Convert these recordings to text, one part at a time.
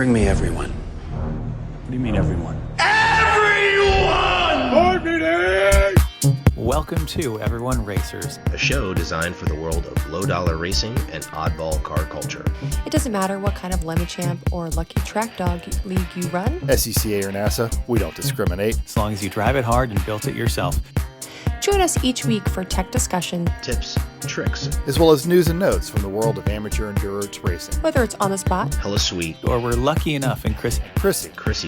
Bring me everyone. What do you mean, everyone? Everyone! Board meeting! Welcome to Everyone Racers, a show designed for the world of low-dollar racing and oddball car culture. It doesn't matter what kind of Lemon Champ or Lucky Track Dog league you run. SCCA or NASA, we don't discriminate. as long as you drive it hard and built it yourself. Join us each week for tech discussion, Tips, tricks, As well as news and notes from the world of amateur endurance racing. whether it's on the spot. hella sweet, Or we're lucky enough and Chrissy,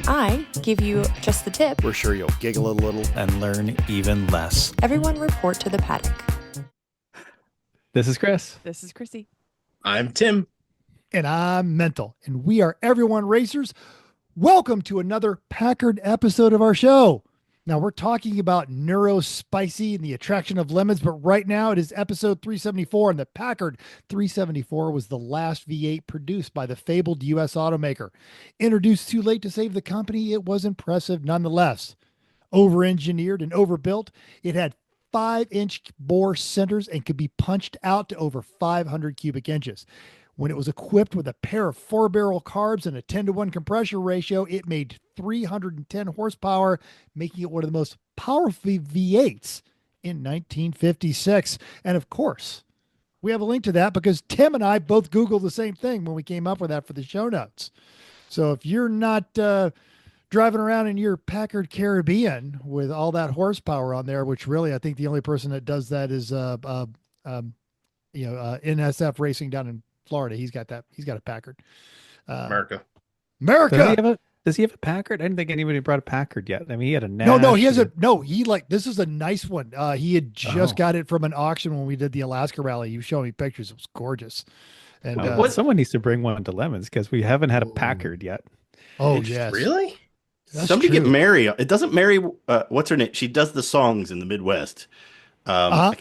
I give you just the tip. we're sure you'll giggle a little. and learn even less. Everyone report to the paddock. This is Chris. This is Chrissy. I'm Tim. And I'm Mental, and we are Everyone Racers. Welcome to another Packard episode of our show. Now, we're talking about Neurospicy and the attraction of lemons, but right now it is episode 374, and the Packard 374 was the last V8 produced by the fabled U.S. automaker. Introduced too late to save the company, it was impressive nonetheless. Over-engineered and overbuilt, it had 5-inch bore centers and could be punched out to over 500 cubic inches. When it was equipped with a pair of 4-barrel carbs and a 10-to-1 compression ratio, it made 310 horsepower, making it one of the most powerful V8s in 1956. And of course, we have a link to that because Tim and I both Googled the same thing when we came up with that for the show notes. So if you're not driving around in your Packard Caribbean with all that horsepower on there, which really I think the only person that does that is NSF Racing down in Florida. He's got that. He's got a Packard. America. Does he have a Packard? I didn't think anybody brought a Packard yet. I mean, he had a Nash. No, he has a, no, he like, this is a nice one. He had just got it from an auction when we did the Alaska rally. You showed me pictures. It was gorgeous. And someone needs to bring one to Lemons because we haven't had a Packard yet. oh yes. Really? That's Somebody true. get Mary. It doesn't Mary. What's her name? She does the songs in the Midwest. I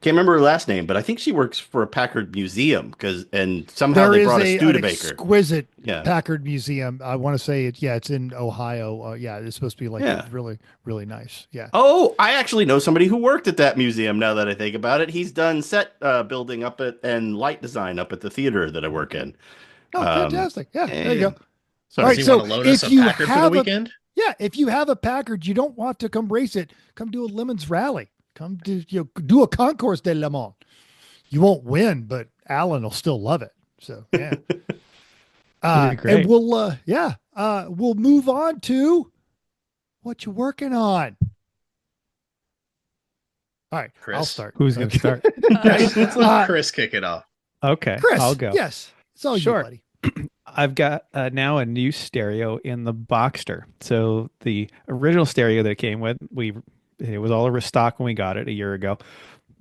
can't remember her last name, but I think she works for a Packard museum and somehow There they is brought a an Studebaker. exquisite Yeah. Packard museum. I want to say it's in Ohio. It's supposed to be like really, really nice. Yeah. Oh, I actually know somebody who worked at that museum. Now that I think about it, he's done set building up and light design up at the theater that I work in. Oh, fantastic. Yeah. There you go. So All right, Does he so want to loan us if a you Packard for the have weekend? if you have a Packard, you don't want to come race it, come do a Lemons rally. Come to do a concours de Le Mans. You won't win, but Alan will still love it. So yeah. Great. And we'll move on to what you working on. All right, Chris? I'll start. Who's going to start? Let's let Chris kick it off. Okay, Chris, I'll go. Yes, it's all Sure. you, buddy. I've got now a new stereo in the Boxster. So the original stereo that it came with, it was all a stock when we got it a year ago.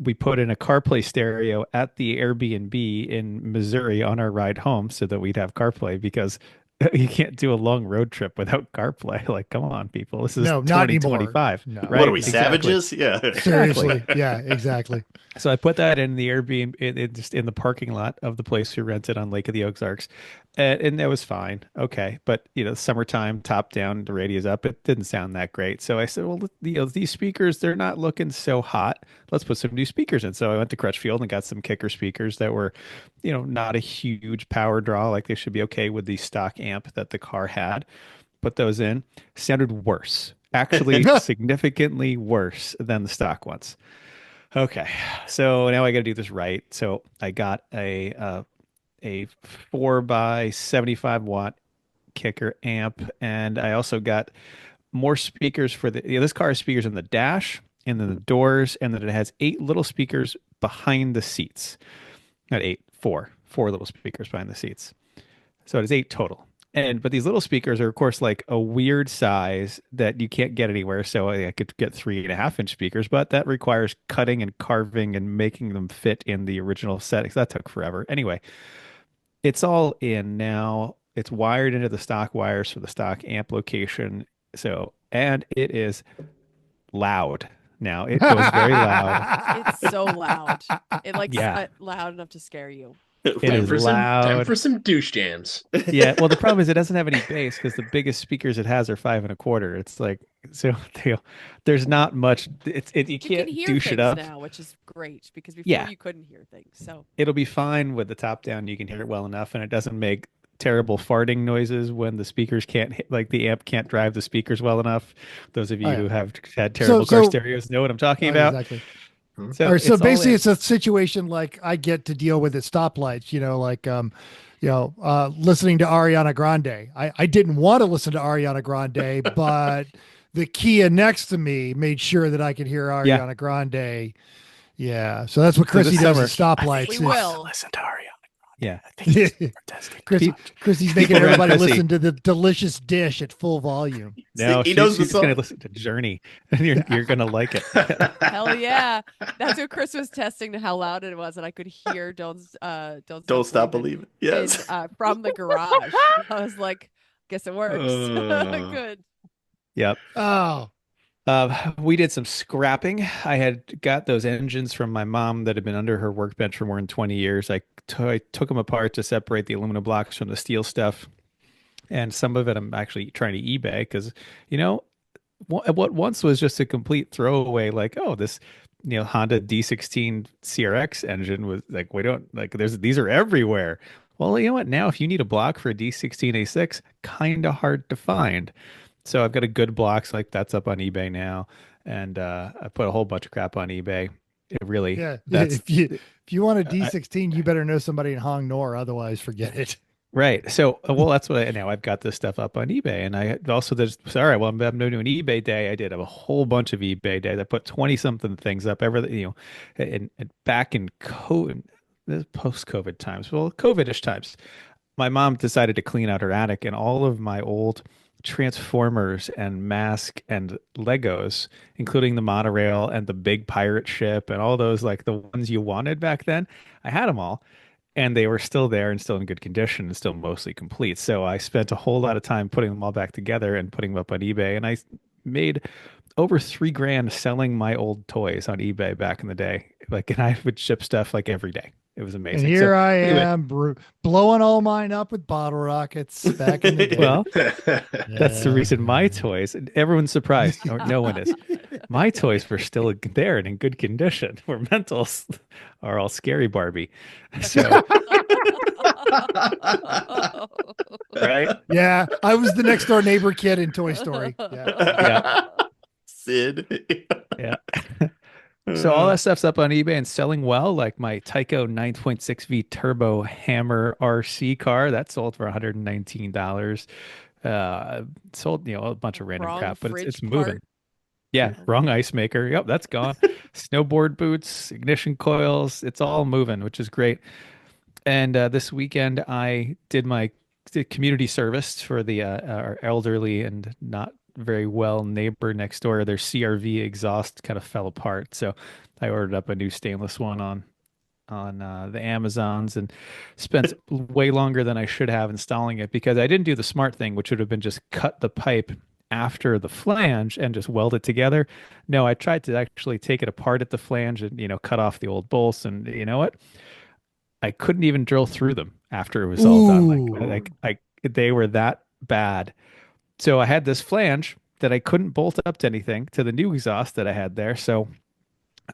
We put in a CarPlay stereo at the Airbnb in Missouri on our ride home so that we'd have CarPlay because you can't do a long road trip without CarPlay. Like, come on, people. This is No, not anymore. 2025. No. Right? What are we, Exactly. savages? Yeah. Seriously, yeah, exactly. So I put that in the Airbnb, just in the parking lot of the place we rented on Lake of the Ozarks, and that was fine. Okay, but summertime, top down, the radio's up. It didn't sound that great. So I said, well, these speakers, they're not looking so hot. Let's put some new speakers in. So I went to Crutchfield and got some kicker speakers that were, not a huge power draw. Like they should be okay with the stock amp that the car had. Put those in. Sounded worse. Actually, significantly worse than the stock ones. Okay, so now I got to do this right. So I got a 4x75 watt kicker amp, and I also got more speakers for this car has speakers in the dash and then the doors, and then it has 8 little speakers behind the seats. Not 8, 4 little speakers behind the seats. So it is 8 total. But these little speakers are, of course, like a weird size that you can't get anywhere. So I could get 3.5-inch speakers, but that requires cutting and carving and making them fit in the original settings. That took forever. Anyway, it's all in now. It's wired into the stock wires for the stock amp location. And it is loud. Now it goes very loud. It's so loud. Loud enough to scare you. It is loud. Time for some douche jams. Yeah. Well, the problem is it doesn't have any bass because the biggest speakers it has are 5 1/4. It's like, so there's not much. You can't hear douche it up now, which is great because before you couldn't hear things. So it'll be fine with the top down. You can hear it well enough, and it doesn't make terrible farting noises when the speakers can't hit, like the amp can't drive the speakers well enough. Those of you who have had terrible car stereos know what I'm talking about. Exactly. So, basically it's a situation like I get to deal with at stoplights, listening to Ariana Grande. I didn't want to listen to Ariana Grande, but the Kia next to me made sure that I could hear Ariana Grande. Yeah. So that's what Chrissy does at stoplights. We will listen to Ariana. Yeah. Chrissy's making everybody listen to the delicious dish at full volume. No, she's going to listen to Journey, and you're going to like it. Hell yeah. That's what Chris was testing to how loud it was, and I could hear Don't Stop Believing. Yes. From the garage. I was like, guess it works. Good. Yep. Oh. We did some scrapping. I had got those engines from my mom that had been under her workbench for more than 20 years. I took them apart to separate the aluminum blocks from the steel stuff. And some of it I'm actually trying to eBay because, what once was just a complete throwaway, like, oh, this, Honda D16 CRX engine was like, we don't like, these are everywhere. Well, you know what? Now, if you need a block for a D16 A6, kind of hard to find. So I've got a good blocks like that's up on eBay now, and I put a whole bunch of crap on eBay. It really, if you want a D16, you better know somebody in Hong Nor, otherwise forget it. Right. So, that's what I've got this stuff up on eBay, and I also I'm doing an eBay day. I did a whole bunch of eBay days. I put 20 something things up. And back in COVID, post-COVID times, COVID-ish times, my mom decided to clean out her attic, and all of my old Transformers and Mask and Legos, including the monorail and the big pirate ship and all those, like the ones you wanted back then, I had them all, and they were still there and still in good condition and still mostly complete. So I spent a whole lot of time putting them all back together and putting them up on eBay, and I made over $3,000 selling my old toys on eBay back in the day. And I would ship stuff like every day. It was amazing. And here I am blowing all mine up with bottle rockets back in the day. Well, that's the reason my toys, everyone's surprised, or no one is. My toys were still there and in good condition, where Mentals are all scary Barbie. So, right? Yeah, I was the next door neighbor kid in Toy Story. Yeah. Sid. Yeah. So all that stuff's up on eBay and selling well, like my Tyco 9.6V Turbo Hammer RC car that sold for $119. Sold, a bunch of random crap, but it's moving. Yeah, wrong ice maker. Yep, that's gone. Snowboard boots, ignition coils, it's all moving, which is great. And this weekend I did my community service for the our elderly and not very well neighbor next door. Their CRV exhaust kind of fell apart, so I ordered up a new stainless one on the Amazons and spent way longer than I should have installing it, because I didn't do the smart thing, which would have been just cut the pipe after the flange and just weld it together. No, I tried to actually take it apart at the flange and cut off the old bolts, and you know what, I couldn't even drill through them after it was all done. Like they were that bad. So I had this flange that I couldn't bolt up to anything, to the new exhaust that I had there. So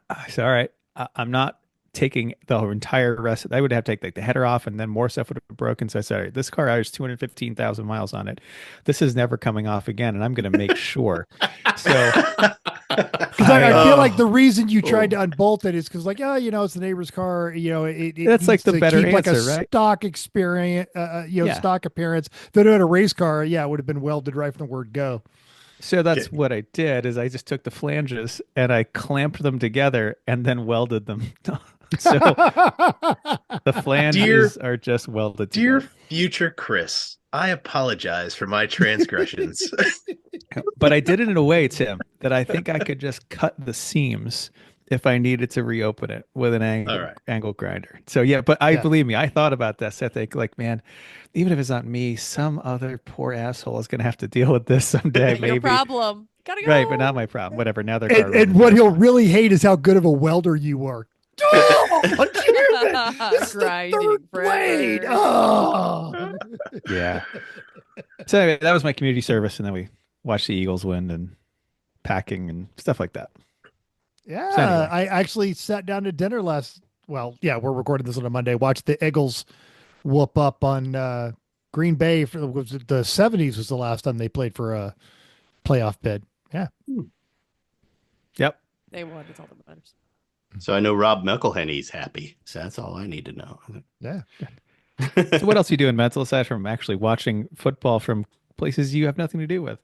I said, all right, I'm not taking the entire rest. I would have to take like the header off, and then more stuff would have broken. So I said, all right, this car has 215,000 miles on it. This is never coming off again, and I'm going to make sure. So because I feel like the reason you tried to unbolt it is because, like, it's the neighbor's car. That's like the better answer, like a right? stock experience, stock appearance. If it had a race car, it would have been welded right from the word go. So that's what I did, is I just took the flanges and I clamped them together and then welded them. So the flanges are just welded together. Dear future Chris, I apologize for my transgressions. But I did it in a way, Tim, that I think I could just cut the seams if I needed to reopen it with an angle grinder. So but believe me, I thought about this. I think, like, man, even if it's not me, some other poor asshole is going to have to deal with this someday. Maybe. Your problem. Gotta go. Right, but not my problem. Whatever. Now they're and what he'll really hate is how good of a welder you were. It's grinding the third blade. Oh. Yeah. So anyway, that was my community service, and then we watched the Eagles win and packing and stuff like that. Yeah, so anyway. I actually sat down to dinner we're recording this on a Monday. Watched the Eagles whoop up on Green Bay was the 70s was the last time they played for a playoff bid. Yeah. Yep. They won. It's all that matters. So I know Rob McElhenney's happy. So that's all I need to know. Yeah. So what else are you doing, Mental, aside from actually watching football from places you have nothing to do with?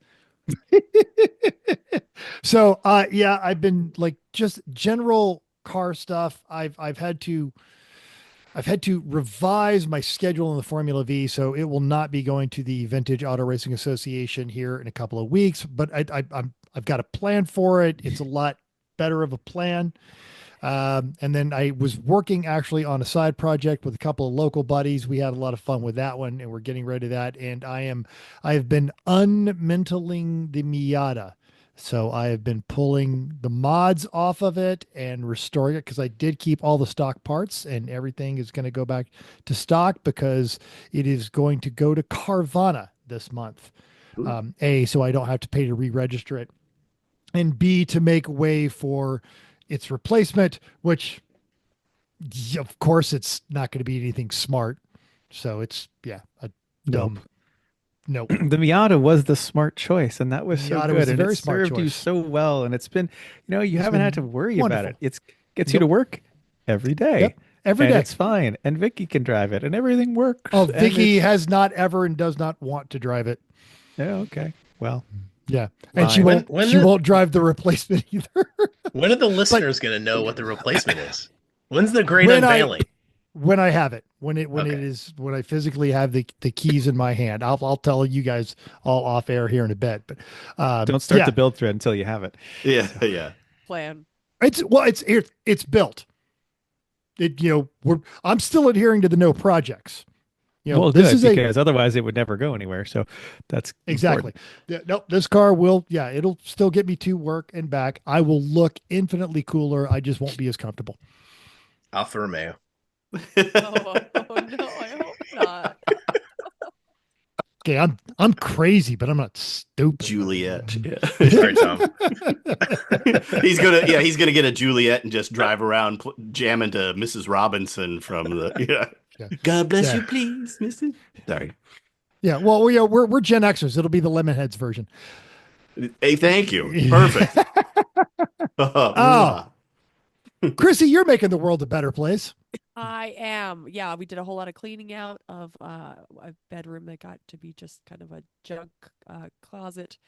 So yeah, I've been like just general car stuff. I've had to revise my schedule in the Formula V, so it will not be going to the Vintage Auto Racing Association here in a couple of weeks. But I've got a plan for it. It's a lot better of a plan. And then I was working actually on a side project with a couple of local buddies. We had a lot of fun with that one, and we're getting ready to that. And I've been unmentaling the Miata. So I have been pulling the mods off of it and restoring it because I did keep all the stock parts, and everything is going to go back to stock because it is going to go to Carvana this month. A, so I don't have to pay to re-register it, and B, to make way for its replacement, which of course it's not going to be anything smart. So it's a dumb. No, the Miata was the smart choice, and that was so Miata good, was a and very it smart served you choice. so well. And it's been, you haven't been had to worry wonderful. about it. It gets you to work every day. Yep, every and day. It's fine, and Vicky can drive it, and everything works. Oh, and Vicky has not ever and does not want to drive it. Yeah, okay. Well, yeah, and she When- won't. when She the- won't drive the replacement either. When are the listeners going to know what the replacement is? When's the great When I- unveiling? When I have it, when Okay. when I physically have the keys in my hand, I'll tell you guys all off air here in a bit. But don't start yeah, the build thread until you have it. Yeah. Plan. it's built. I'm still adhering to the no projects. Well, this good, is because otherwise it would never go anywhere. So that's exactly. important. Nope, this car will, it'll still get me to work and back. I will look infinitely cooler. I just won't be as comfortable. Alfa Romeo. Oh no, I hope not. Okay, I'm crazy, but I'm not stupid. Juliet. Yeah. Sorry, Tom. he's gonna get a Juliet and just drive around jamming to Mrs. Robinson from the God bless you, please, Mrs. Sorry. Yeah, well, we're Gen Xers. It'll be the Lemonheads version. Hey, thank you. Perfect. Oh. Chrissy, you're making the world a better place. I am. Yeah, we did a whole lot of cleaning out of a bedroom that got to be just kind of a junk closet.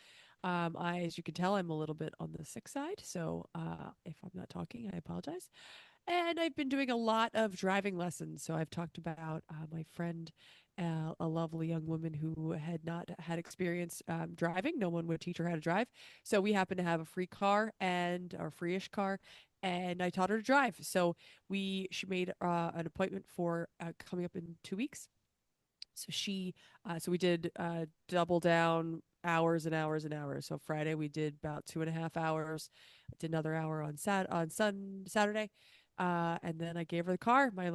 As you can tell, I'm a little bit on the sick side, so if I'm not talking, I apologize. And I've been doing a lot of driving lessons. So I've talked about my friend, a lovely young woman who had not had experience driving. No one would teach her how to drive. So we happen to have a free car or free-ish car, and I taught her to drive. So she made an appointment for coming up in 2 weeks. So so we did double down hours and hours and hours. So Friday we did about 2.5 hours. I did another hour on Saturday. And then I gave her the car. My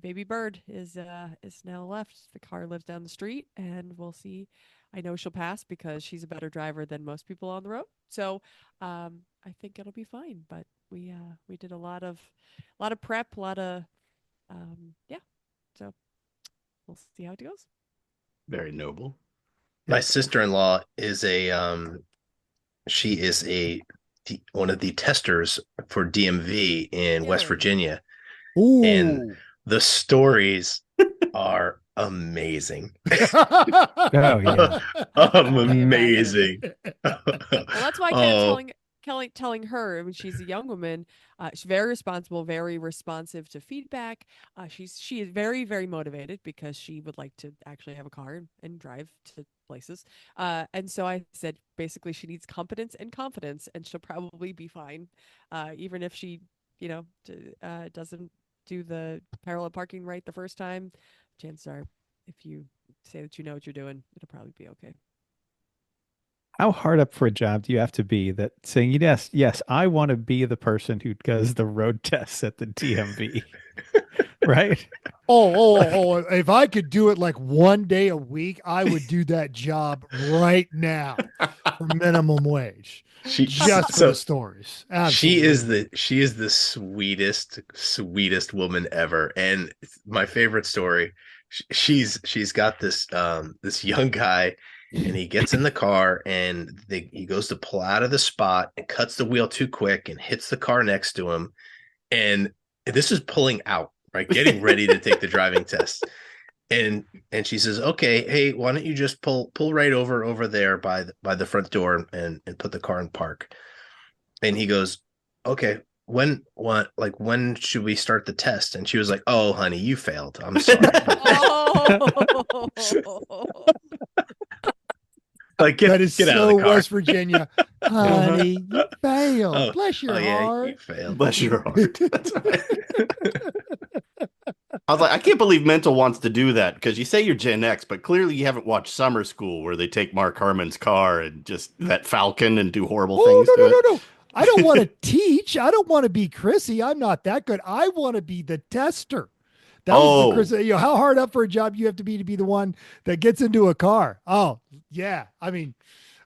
baby bird is now left. The car lives down the street, and we'll see. I know she'll pass because she's a better driver than most people on the road. So I think it'll be fine. But we did a lot of prep, a lot of So we'll see how it goes. Very noble. My sister-in-law is one of the testers for DMV in West Really? Virginia. Ooh. And the stories are amazing. Oh yeah. Amazing. Well, that's why I kept telling her. I mean, she's a young woman. She's very responsible, very responsive to feedback. She is very, very motivated because she would like to actually have a car and drive to places. And so I said, basically, she needs competence and confidence, and she'll probably be fine, even if she, doesn't do the parallel parking right the first time. Chances are, if you say that you know what you're doing, it'll probably be okay. How hard up for a job do you have to be that saying, yes, I want to be the person who does the road tests at the DMV, right? Oh, if I could do it like one day a week, I would do that job right now for minimum wage. Just for the stories. Absolutely. She is the sweetest woman ever. And my favorite story, she's got this young guy, and he gets in the car, and he goes to pull out of the spot and cuts the wheel too quick and hits the car next to him. And this is pulling out, right? Getting ready to take the driving test. And she says, "Okay, hey, why don't you just pull right over there by the front door and put the car in park?" And he goes, "Okay, when should we start the test?" And she was like, "Oh, honey, you failed. I'm sorry." Like, that is get so out of the car. West Virginia. Honey, you failed. Bless your heart. You failed. Bless your heart. That's right. I was like, I can't believe Mental wants to do that, because you say you're Gen X, but clearly you haven't watched Summer School, where they take Mark Harmon's car and just that Falcon and do horrible things to it. No. I don't want to teach. I don't want to be Chrissy. I'm not that good. I want to be the tester. That was the Chrissy. How hard up for a job you have to be the one that gets into a car. Oh, yeah. I mean,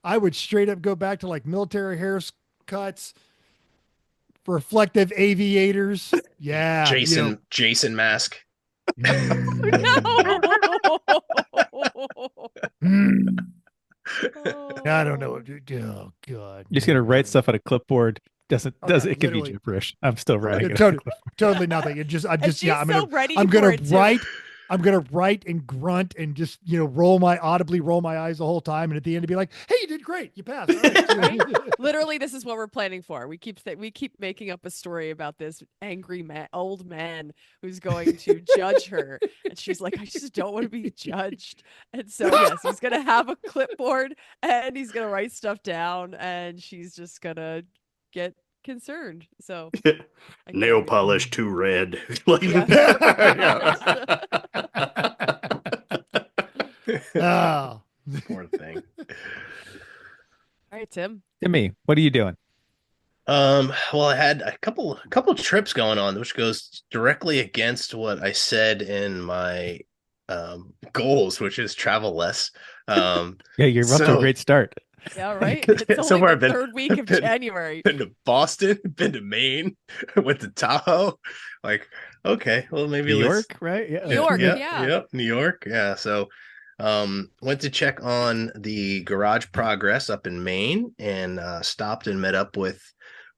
I would straight up go back to like military haircuts, reflective aviators. Yeah. Jason mask. I don't know. Oh God! You're just gonna write stuff on a clipboard. Does it could be gibberish. I'm still writing. Totally nothing. I'm gonna write and grunt and just audibly roll my eyes the whole time, and at the end to be like, "Hey, you did great. You passed." Right. Literally, this is what we're planning for. We keep making up a story about this angry old man who's going to judge her, and she's like, "I just don't want to be judged." And so yes, he's gonna have a clipboard and he's gonna write stuff down, and she's just gonna get concerned. So nail polish too red. Oh, poor thing. All right, Tim. Timmy, what are you doing? Well, I had a couple trips going on, which goes directly against what I said in my goals, which is travel less. Yeah, you're off to a great start. Yeah, right. It's only the third week of January. Been to Boston, been to Maine, went to Tahoe. Like, okay, well, maybe New York, right? Yeah, New York, New York, yeah. So, went to check on the garage progress up in Maine, and stopped and met up with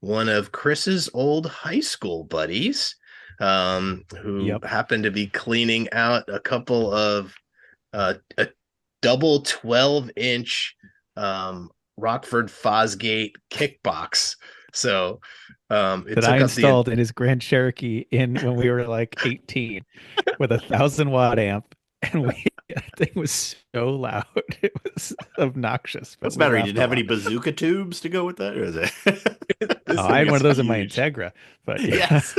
one of Chris's old high school buddies, who happened to be cleaning out a couple of a double 12-inch Rockford Fosgate kickbox. So that I installed in his Grand Cherokee when we were like 18 with a 1,000-watt amp, and that thing was so loud, it was obnoxious. What's the matter? You didn't have any bazooka tubes to go with that, or is it? I had one of those in my Integra, but yes.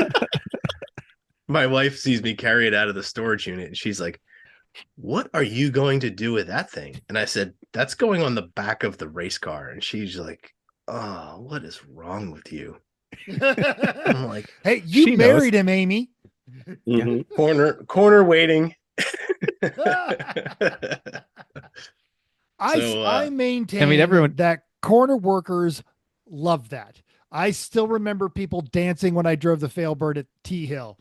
My wife sees me carry it out of the storage unit, and she's like, "What are you going to do with that thing?" And I said, "That's going on the back of the race car." And she's like, "Oh, what is wrong with you?" I'm like, "Hey, you married him, Amy." Mm-hmm. Corner waiting. I maintain that corner workers love that. I still remember people dancing when I drove the Failbird at T Hill.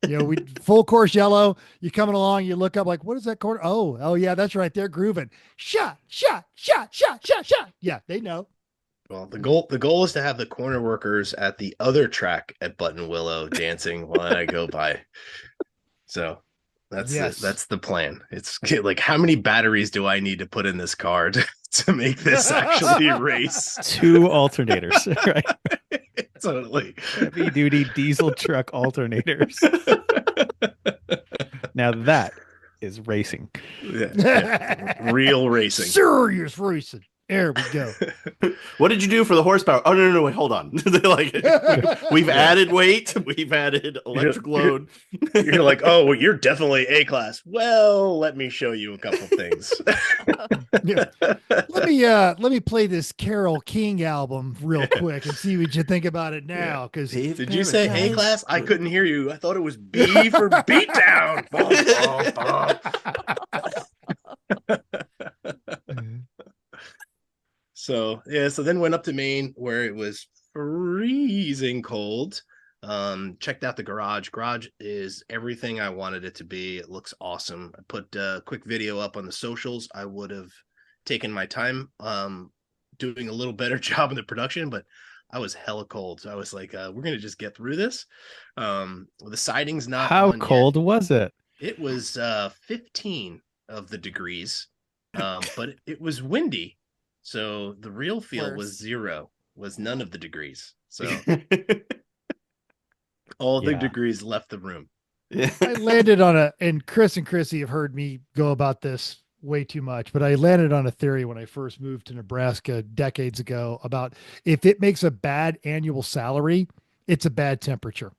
We full course yellow. You coming along, you look up like, what is that corner? Oh yeah, that's right. They're grooving. Shot. Yeah, they know. Well, the goal is to have the corner workers at the other track at Button Willow dancing while I go by. So that's the plan. It's like, how many batteries do I need to put in this car to make this actually race? 2 alternators, right? Totally. Heavy duty diesel truck alternators. Now that is racing. Yeah. Real racing. Serious racing. There we go. What did you do for the horsepower? Oh, no, wait, hold on. We've added weight. We've added electric load. You're like, oh, well, you're definitely A-class. Well, let me show you a couple things. Let me play this Carole King album real quick and see what you think about it now. Because did you say A-class? I couldn't hear you. I thought it was B for beatdown. So then went up to Maine, where it was freezing cold. Checked out the garage. Garage is everything I wanted it to be. It looks awesome. I put a quick video up on the socials. I would have taken my time doing a little better job in the production, but I was hella cold. So I was like, we're going to just get through this. The siding's not How on cold yet. was it? It was 15 of the degrees, but it was windy. So the real feel was 0, was none of the degrees. So all the degrees left the room. I landed on and Chris and Chrissy have heard me go about this way too much, but I landed on a theory when I first moved to Nebraska decades ago about if it makes a bad annual salary, it's a bad temperature.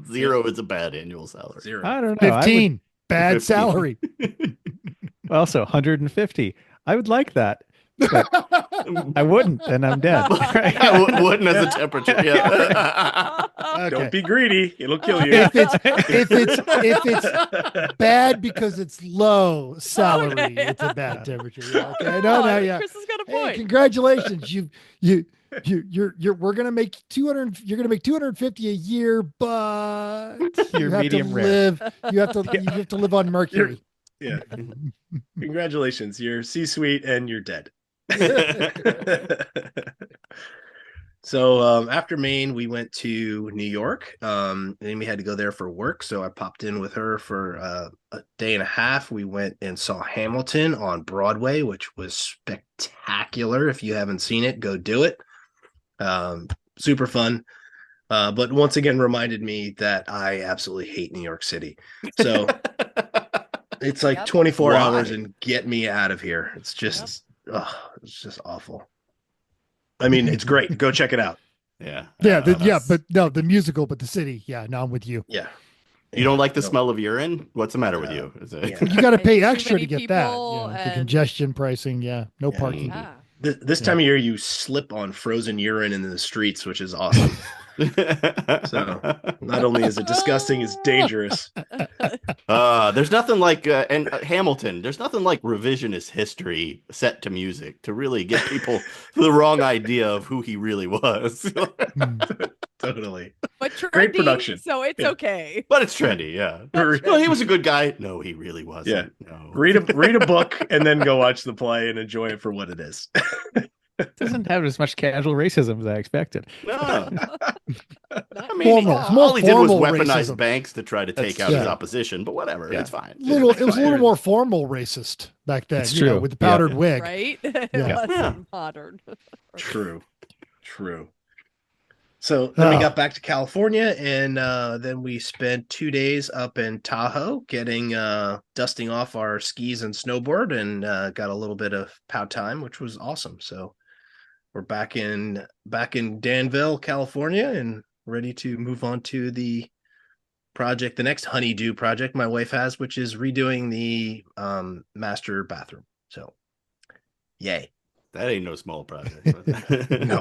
0 is a bad annual salary. 0. I don't know. 15, bad 15. salary. Also 150. I would like that. But I wouldn't, and I'm dead. I wouldn't as a temperature. Yeah. Okay. Don't be greedy. It'll kill you. If it's bad because it's low salary, it's a bad temperature. Yeah, okay. No, yeah. Chris has got a Hey, point. congratulations. We're gonna make 200. You're gonna make 250 a year, but You're you have medium to rare. live. You have to live on Mercury. Yeah. Congratulations. You're C-suite and you're dead. So after Maine, we went to New York. And we had to go there for work. So I popped in with her for a day and a half. We went and saw Hamilton on Broadway, which was spectacular. If you haven't seen it, go do it. Super fun. But once again reminded me that I absolutely hate New York City. So it's like 24 hours and get me out of here. It's just it's just awful. I mean, it's great. Go check it out. Yeah. But no, the musical, but the city. Yeah, no, I'm with you. Yeah. You don't like the smell of urine? What's the matter with you? Is it... Yeah. You got to pay Too extra many to get that. people The and- congestion pricing. Yeah, no parking. Yeah. This time of year, you slip on frozen urine in the streets, which is awesome. So not only is it disgusting, it's dangerous. There's nothing like and Hamilton. There's nothing like revisionist history set to music to really get people the wrong idea of who he really was. Totally. But trendy, Great production. so it's Yeah. okay. But it's trendy, yeah. Well, he was a good guy. No, he really wasn't. Yeah. No. Read a book and then go watch the play and enjoy it for what it is. Doesn't have as much casual racism as I expected. No. I mean, Formal. all he did was Formal weaponize racism. banks to try to take out his opposition, but whatever, it's fine. It was a little more formal racist back then. It's you know, true. with the powdered wig. Right? Yeah. Less Yeah. modern. True. So then we got back to California, and then we spent 2 days up in Tahoe getting dusting off our skis and snowboard, and got a little bit of pow time, which was awesome. So we're back in Danville, California, and ready to move on to the project, the next honeydew project my wife has, which is redoing the master bathroom. So yay. That ain't no small project. No,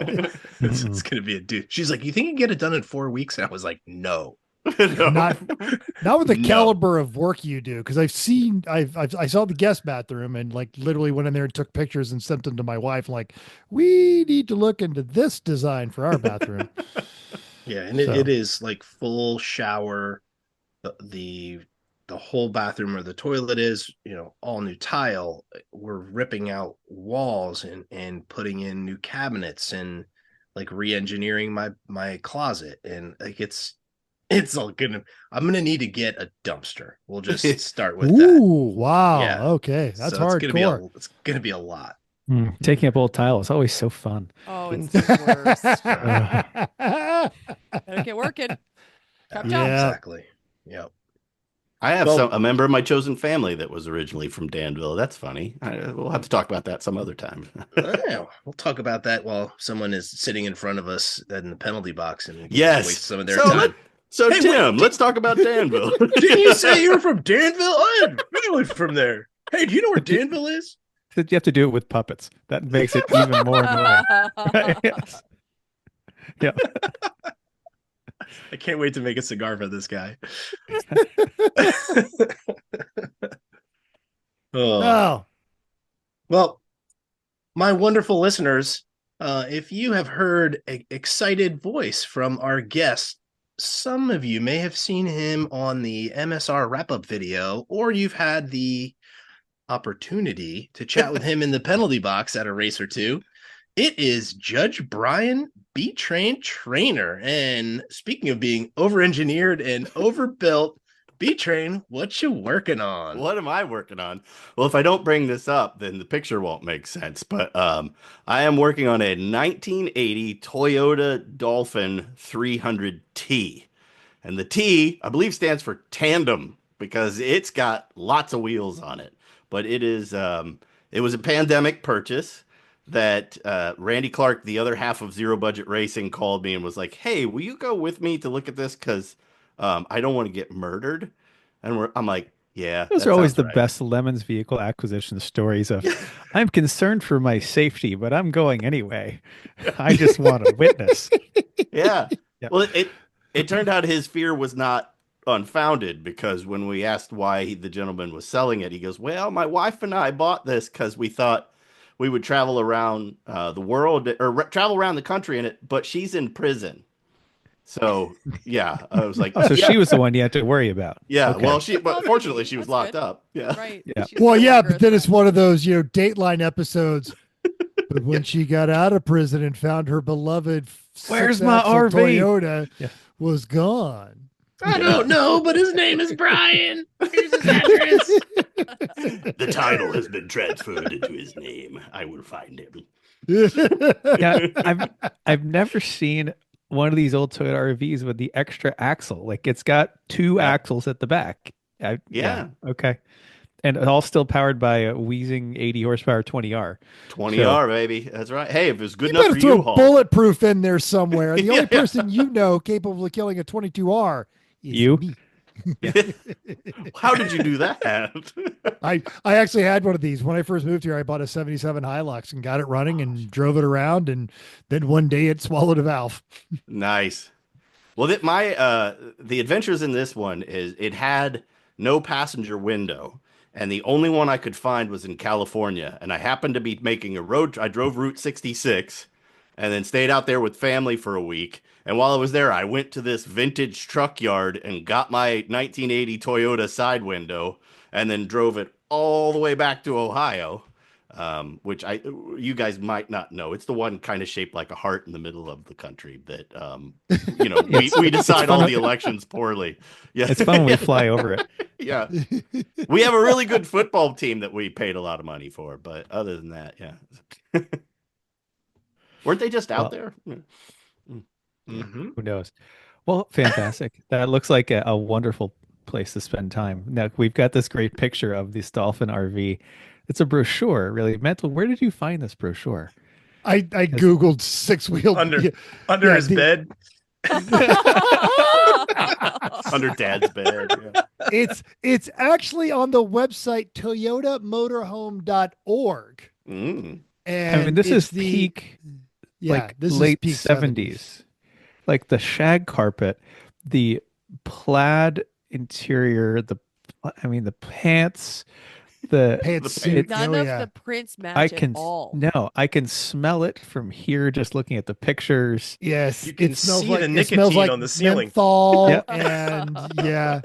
it's gonna be a dude. She's like, you think you can get it done in 4 weeks? And I was like, no. No. Not with the No. caliber of work you do, because I saw the guest bathroom and like literally went in there and took pictures and sent them to my wife. Like, we need to look into this design for our bathroom. Yeah, and it is like full shower. The whole bathroom, or the toilet is, all new tile. We're ripping out walls and putting in new cabinets and like re-engineering my closet, and like it's all gonna. I'm gonna need to get a dumpster. We'll just start with that. Ooh, wow. Yeah. Okay, that's So hardcore. it's gonna be a lot. Taking up old tile is always so fun. Oh, it's the worst. Better get working. Chop, chop. Yeah. Exactly. Yep. I have Well- a member of my chosen family that was originally from Danville. That's funny. We'll have to talk about that some other time. Yeah, we'll talk about that while someone is sitting in front of us in the penalty box, and we can Yes. waste some of their So time. Hey, Tim, let's talk about Danville. Didn't you say you were from Danville? I had family from there. Hey, do you know where Danville is? You have to do it with puppets. That makes it even more annoying. Right? Yes. Yeah. I can't wait to make a cigar for this guy. Oh. Oh, Well, my wonderful listeners, If you have heard an excited voice from our guest, some of you may have seen him on the MSR wrap-up video, or you've had the opportunity to chat with him in the penalty box at a race or two. It is Judge Brian B-Train Trainer. And speaking of being over-engineered and overbuilt, B-Train, what you working on? What am I working on? Well, if I don't bring this up, then the picture won't make sense. But I am working on a 1980 Toyota Dolphin 300T. And the T, I believe, stands for tandem because it's got lots of wheels on it. But it is it was a pandemic purchase that Randy Clark, the other half of Zero Budget Racing, called me and was like, hey, will you go with me to look at this? Because I don't want to get murdered. And I'm like, yeah. Those are always the best Lemons vehicle acquisition stories of, I'm concerned for my safety, but I'm going anyway. I just want a witness. Yeah. Well, it turned out his fear was not unfounded, because when we asked why the gentleman was selling it, he goes, well, my wife and I bought this because we thought we would travel around the world or travel around the country in it, but she's in prison. So yeah, I was like, so she was the one you had to worry about. Yeah. Okay. Well, but fortunately she was locked up. Yeah. Right. Yeah. Well, yeah, but then it's one of those, Dateline episodes. But when she got out of prison and found her beloved Where's my six-axle RV? Toyota was gone. I don't know, but his name is Brian. Here's his address. The title has been transferred into his name. I will find him. Yeah, I've never seen one of these old Toyota RVs with the extra axle. Like, it's got two axles at the back. Okay. And all still powered by a wheezing 80 horsepower 20R. 20R, baby. That's right. Hey, if it's good You enough better for you, throw bulletproof in there somewhere. The only Yeah. person capable of killing a 22R is You? me. how did you do that? I actually had one of these when I first moved here. I bought a 77 Hilux and got it running and drove it around, and then one day it swallowed a valve. Nice. Well, the adventures in this one is it had no passenger window, and the only one I could find was in California. And I happened to be making I drove Route 66 and then stayed out there with family for a week. And while I was there, I went to this vintage truck yard and got my 1980 Toyota side window and then drove it all the way back to Ohio, which you guys might not know. It's the one kind of shaped like a heart in the middle of the country that, we decide all the elections poorly. Yeah. It's fun when we fly over it. Yeah. We have a really good football team that we paid a lot of money for, but other than that, yeah. Weren't they just out there? Mm-hmm. Who knows? Well, fantastic. That looks like a wonderful place to spend time. Now, we've got this great picture of this Dolphin RV. It's a brochure, really. Mental, where did you find this brochure? I Googled six-wheeled. Under his bed. Under Dad's bed. Yeah. It's actually on the website toyotamotorhome.org. Mm. And I mean, this is peak, this late is peak 70s. Like the shag carpet, the plaid interior, the pants, suit. None of the prints match at all. No, I can smell it from here just looking at the pictures. Yes, You can it smells see like the it smells nicotine like on the ceiling. menthol Yep. and Yeah,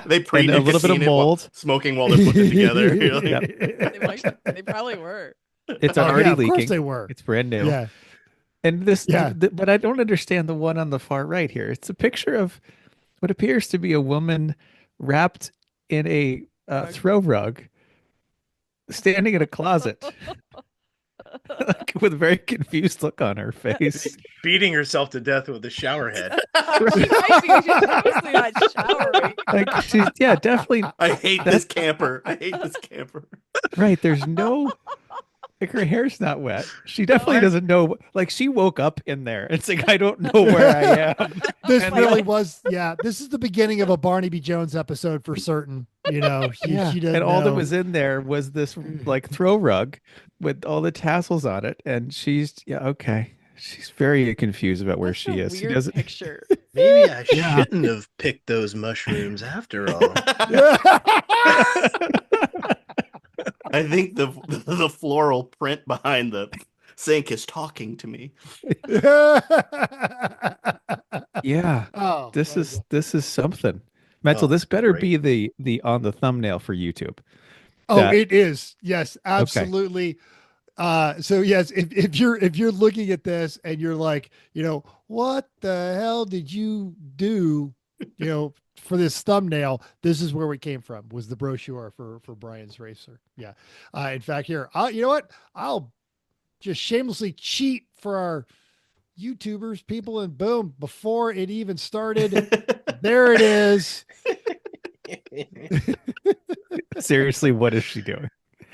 They and a little bit of mold. smoking while they're putting it together. Yep. They probably were. It's already of leaking. course they were. It's brand new. Yeah. And but I don't understand the one on the far right here. It's a picture of what appears to be a woman wrapped in a throw rug, standing in a closet, with a very confused look on her face. Beating herself to death with a shower head. She might be. She's mostly not showering. Like she's definitely. I hate this camper. I hate this camper. Right. There's no. Like her hair's not wet. She definitely doesn't know. Like she woke up in there. It's like I don't know where I am. This really was. Yeah, this is the beginning of a Barney B. Jones episode for certain. She doesn't and all that know. was in there was this like throw rug with all the tassels on it, and she's okay. She's very confused about where she is. She doesn't. Picture. Maybe I shouldn't have picked those mushrooms after all. I think the floral print behind the sink is talking to me. Yeah. Oh, This is something. Mental, Oh, this better great. be the on the thumbnail for YouTube. oh, That- it is. Yes, absolutely. So yes, if you're looking at this and you're like, what the hell did you do, for this thumbnail? This is where we came from. Was the brochure for Brian's Racer? Yeah. In fact, here, you know what? I'll just shamelessly cheat for our YouTubers, people, and boom, before it even started, there it is. Seriously, what is she doing?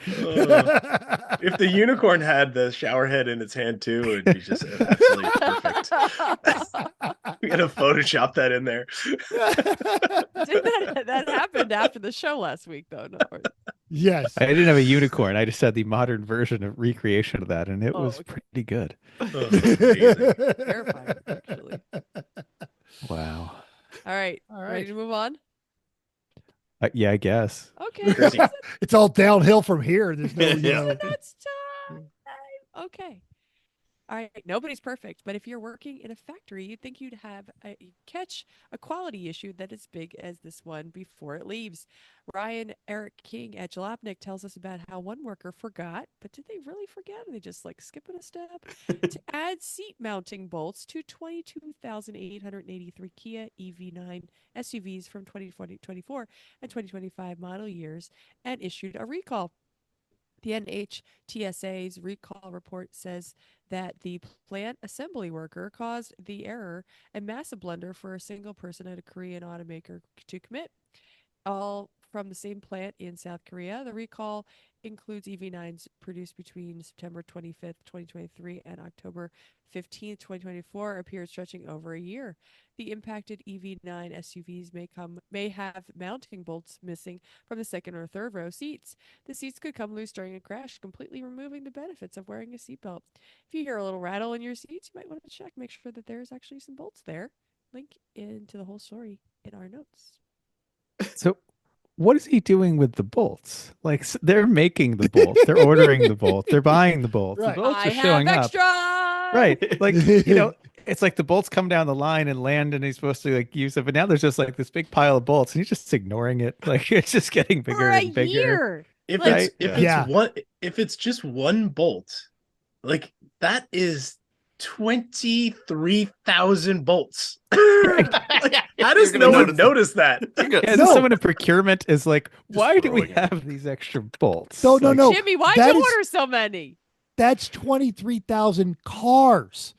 If the unicorn had the shower head in its hand too, it would be just absolutely perfect. We gotta Photoshop that in there. That happened after the show last week, though. No worries. Yes. I didn't have a unicorn. I just had the modern version of recreation of that, and it was okay. pretty good. Oh, amazing. Terrifying, actually. Wow. All right. All Ready right. to move on? Yeah, I guess. Okay. Chrissy. It's all downhill from here. There's no, That's time. Okay. All right. Nobody's perfect, but if you're working in a factory, you'd think you'd catch a quality issue that is big as this one before it leaves. Ryan Eric King at Jalopnik tells us about how one worker forgot, but did they really forget? Are they just like skipping a step to add seat mounting bolts to 22,883 Kia EV9 SUVs from 2024 and 2025 model years and issued a recall. The NHTSA's recall report says that the plant assembly worker caused the error, a massive blunder for a single person at a Korean automaker to commit. All from the same plant in South Korea. The recall includes EV9s produced between September 25th, 2023 and October 15th, 2024, a period stretching over a year. The impacted EV9 SUVs may have mounting bolts missing from the second or third row seats. The seats could come loose during a crash, completely removing the benefits of wearing a seatbelt. If you hear a little rattle in your seats, you might want to check, make sure that there's actually some bolts there. Link into the whole story in our notes. So, what is he doing with the bolts? Like, they're making the bolts, they're ordering the bolts, they're buying the bolts. Right. The bolts I are showing have up. extra. Right. Like, it's like the bolts come down the line and land, and he's supposed to like use it, but now there's just like this big pile of bolts, and he's just ignoring it. Like, it's just getting bigger For a and bigger. year. If Right? if it's just one bolt, like that is 23,000 bolts. Like, how does no one notice that? Yeah, No. someone in procurement is like, why do we throwing it. have these extra bolts? No, Like, no. Jimmy, why'd that you is- order so many? That's 23,000 cars.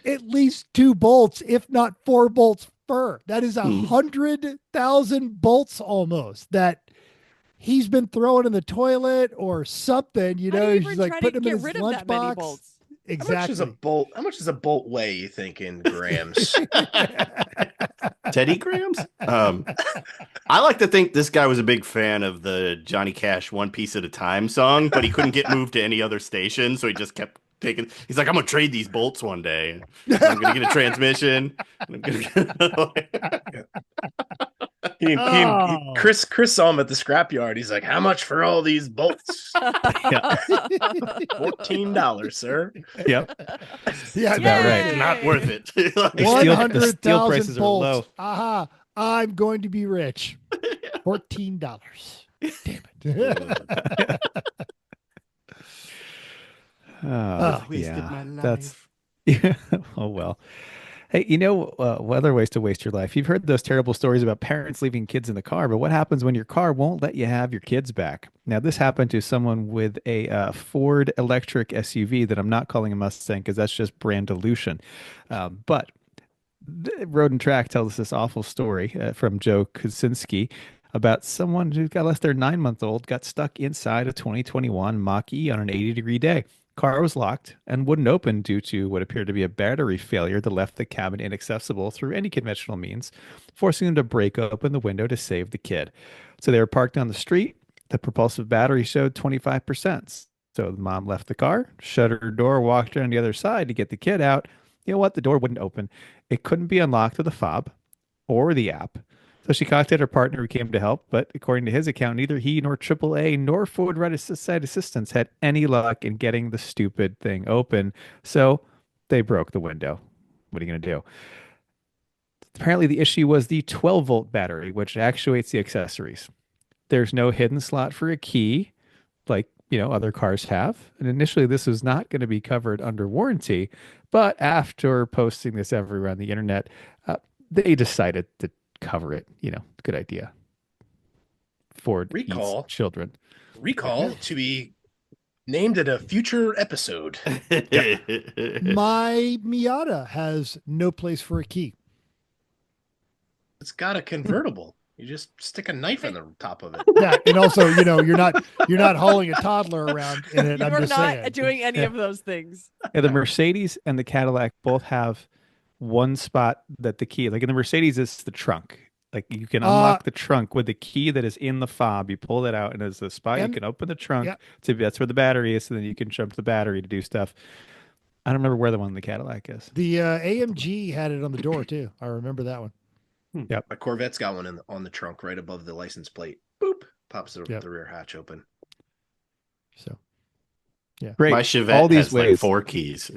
At least 2 bolts, if not 4 bolts per. That is 100,000 bolts almost that he's been throwing in the toilet or something. How do you He's even like try to putting them in get his rid of that many lunchbox. bolts? Exactly. How much does a bolt weigh, you think, in grams? Teddy Grams? I like to think this guy was a big fan of the Johnny Cash One Piece at a Time song, but he couldn't get moved to any other station, so he just kept taking. He's like, I'm gonna trade these bolts one day. I'm gonna get a transmission. I'm gonna get... Chris saw him at the scrapyard. He's like, "How much for all these bolts?" $14, sir. Yep. Yeah, about right. Yay! Not worth it. The steel 100,000 prices are bolts. low. Aha. I'm going to be rich. $14. Damn it. Wasted yeah, my life. that's yeah. Oh well. Hey, other ways to waste your life. You've heard those terrible stories about parents leaving kids in the car, but what happens when your car won't let you have your kids back? Now, this happened to someone with a Ford electric SUV that I'm not calling a Mustang because that's just brand dilution. But Road and Track tells us this awful story from Joe Kucinski about someone who got left their 9-month-old got stuck inside a 2021 Mach-E on an 80-degree day. Car was locked and wouldn't open due to what appeared to be a battery failure that left the cabin inaccessible through any conventional means, forcing them to break open the window to save the kid. So they were parked on the street. The propulsive battery showed 25%. So the mom left the car, shut her door, walked around the other side to get the kid out. You know what? The door wouldn't open. It couldn't be unlocked with a fob or the app. So she contacted her partner who came to help, but according to his account, neither he nor AAA nor Ford Side Assistance had any luck in getting the stupid thing open. So they broke the window. What are you going to do? Apparently, the issue was the 12-volt battery, which actuates the accessories. There's no hidden slot for a key, like other cars have. And initially, this was not going to be covered under warranty. But after posting this everywhere on the internet, they decided to cover it. Good idea. Ford Recall. eats children. Recall to be named at a future episode. My Miata has no place for a key. It's got a convertible. You just stick a knife in the top of it. Yeah, and also, you're not hauling a toddler around in it. I'm You're just not saying. doing any of those things. Yeah, the Mercedes and the Cadillac both have one spot that the key, like in the Mercedes, it's the trunk. Like you can unlock the trunk with the key that is in the fob. You pull it out, and there's a spot you can open the trunk. Yeah. That's where the battery is, and then you can jump to the battery to do stuff. I don't remember where the one in the Cadillac is. The AMG had it on the door too. I remember that one. Yep. My Corvette's got one on the trunk right above the license plate. Boop. Pops the rear hatch open. So, yeah. Great. My Chevette all these has ways. like 4 keys.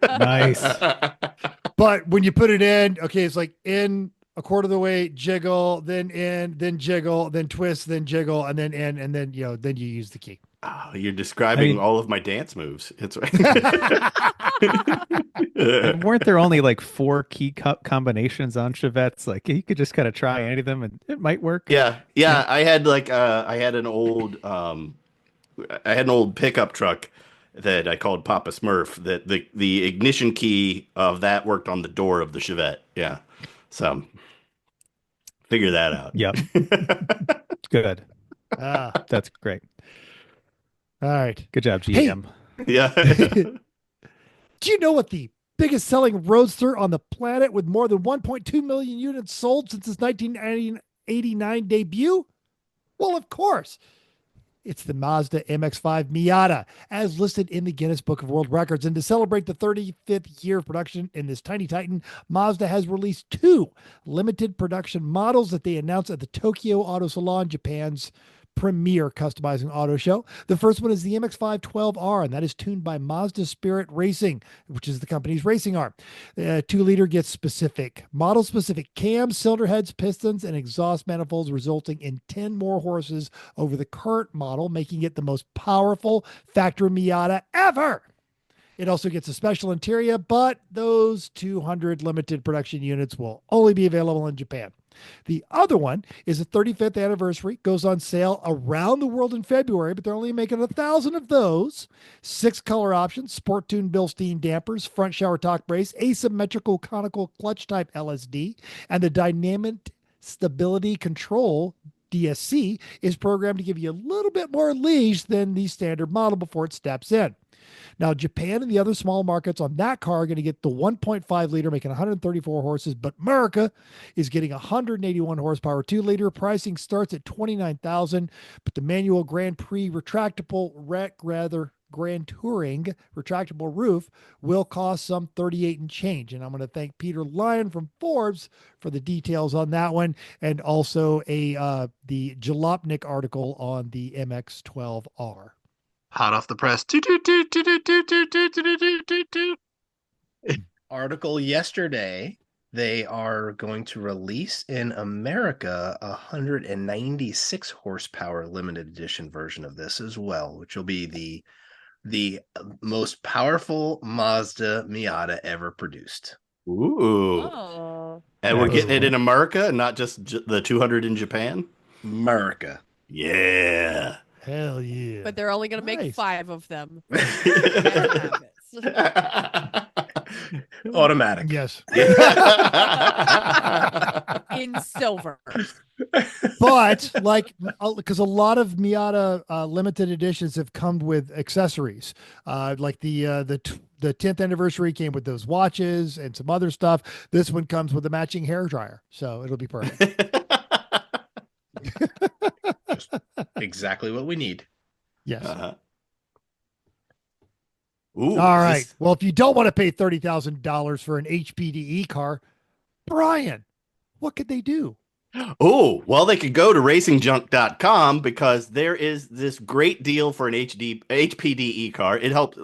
Nice. But when you put it in, okay, it's like in a quarter of the way, jiggle, then in, then jiggle, then twist, then jiggle, and then in, and then then you use the key. Oh, you're describing all of my dance moves. It's And weren't there only like 4 key combinations on Chevettes? Like you could just kind of try any of them and it might work. Yeah. I had an old pickup truck that I called Papa Smurf. That the ignition key of that worked on the door of the Chevette. Yeah, so figure that out. Yep. Good. That's great. All right. Good job, GM. Hey. Yeah. Do you know what the biggest selling roadster on the planet with more than 1.2 million units sold since its 1989 debut? Well, of course. It's the Mazda MX-5 Miata, as listed in the Guinness Book of World Records. And to celebrate the 35th year of production in this tiny titan, Mazda has released 2 limited production models that they announced at the Tokyo Auto Salon, Japan's premier customizing auto show. The first one is the MX-5 12R, and that is tuned by Mazda Spirit Racing, which is the company's racing arm. 2-liter gets model-specific cams, cylinder heads, pistons, and exhaust manifolds, resulting in 10 more horses over the current model, making it the most powerful factory Miata ever. It also gets a special interior, but those 200 limited production units will only be available in Japan. The other one is the 35th anniversary, goes on sale around the world in February, but they're only making 1,000 of those. 6 color options, sport tuned Bilstein dampers, front shower talk brace, asymmetrical conical clutch type LSD, and the dynamic stability control DSC is programmed to give you a little bit more leash than the standard model before it steps in. Now, Japan and the other small markets on that car are going to get the 1.5 liter, making 134 horses, but America is getting 181 horsepower 2-liter. Pricing starts at $29,000, but the manual Grand Prix Grand Touring retractable roof will cost some 38 and change. And I'm going to thank Peter Lyon from Forbes for the details on that one, and also the Jalopnik article on the MX-12R. Hot off the press. Article yesterday. They are going to release in America 196 horsepower limited edition version of this as well, which will be the most powerful Mazda Miata ever produced. Ooh. Oh. And we're getting it in America, not just the 200 in Japan? America. Yeah. Hell yeah. But they're only going to make Nice. 5 of them. Automatic. Yes. In silver. But because a lot of Miata limited editions have come with accessories, like the 10th anniversary came with those watches and some other stuff. This one comes with a matching hair dryer, so it'll be perfect. Just exactly what we need. Yes. Ooh, All right. Well, if you don't want to pay $30,000 for an HPDE car, Brian, what could they do? Oh, well, they could go to racingjunk.com because there is this great deal for an HPDE car. It helps,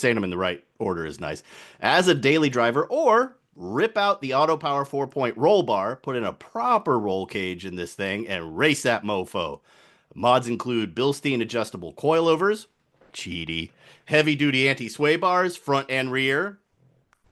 saying them in the right order is nice. As a daily driver, or rip out the Auto Power 4-point roll bar, put in a proper roll cage in this thing, and race that mofo. Mods include Bilstein adjustable coilovers, cheaty, heavy-duty anti-sway bars, front and rear,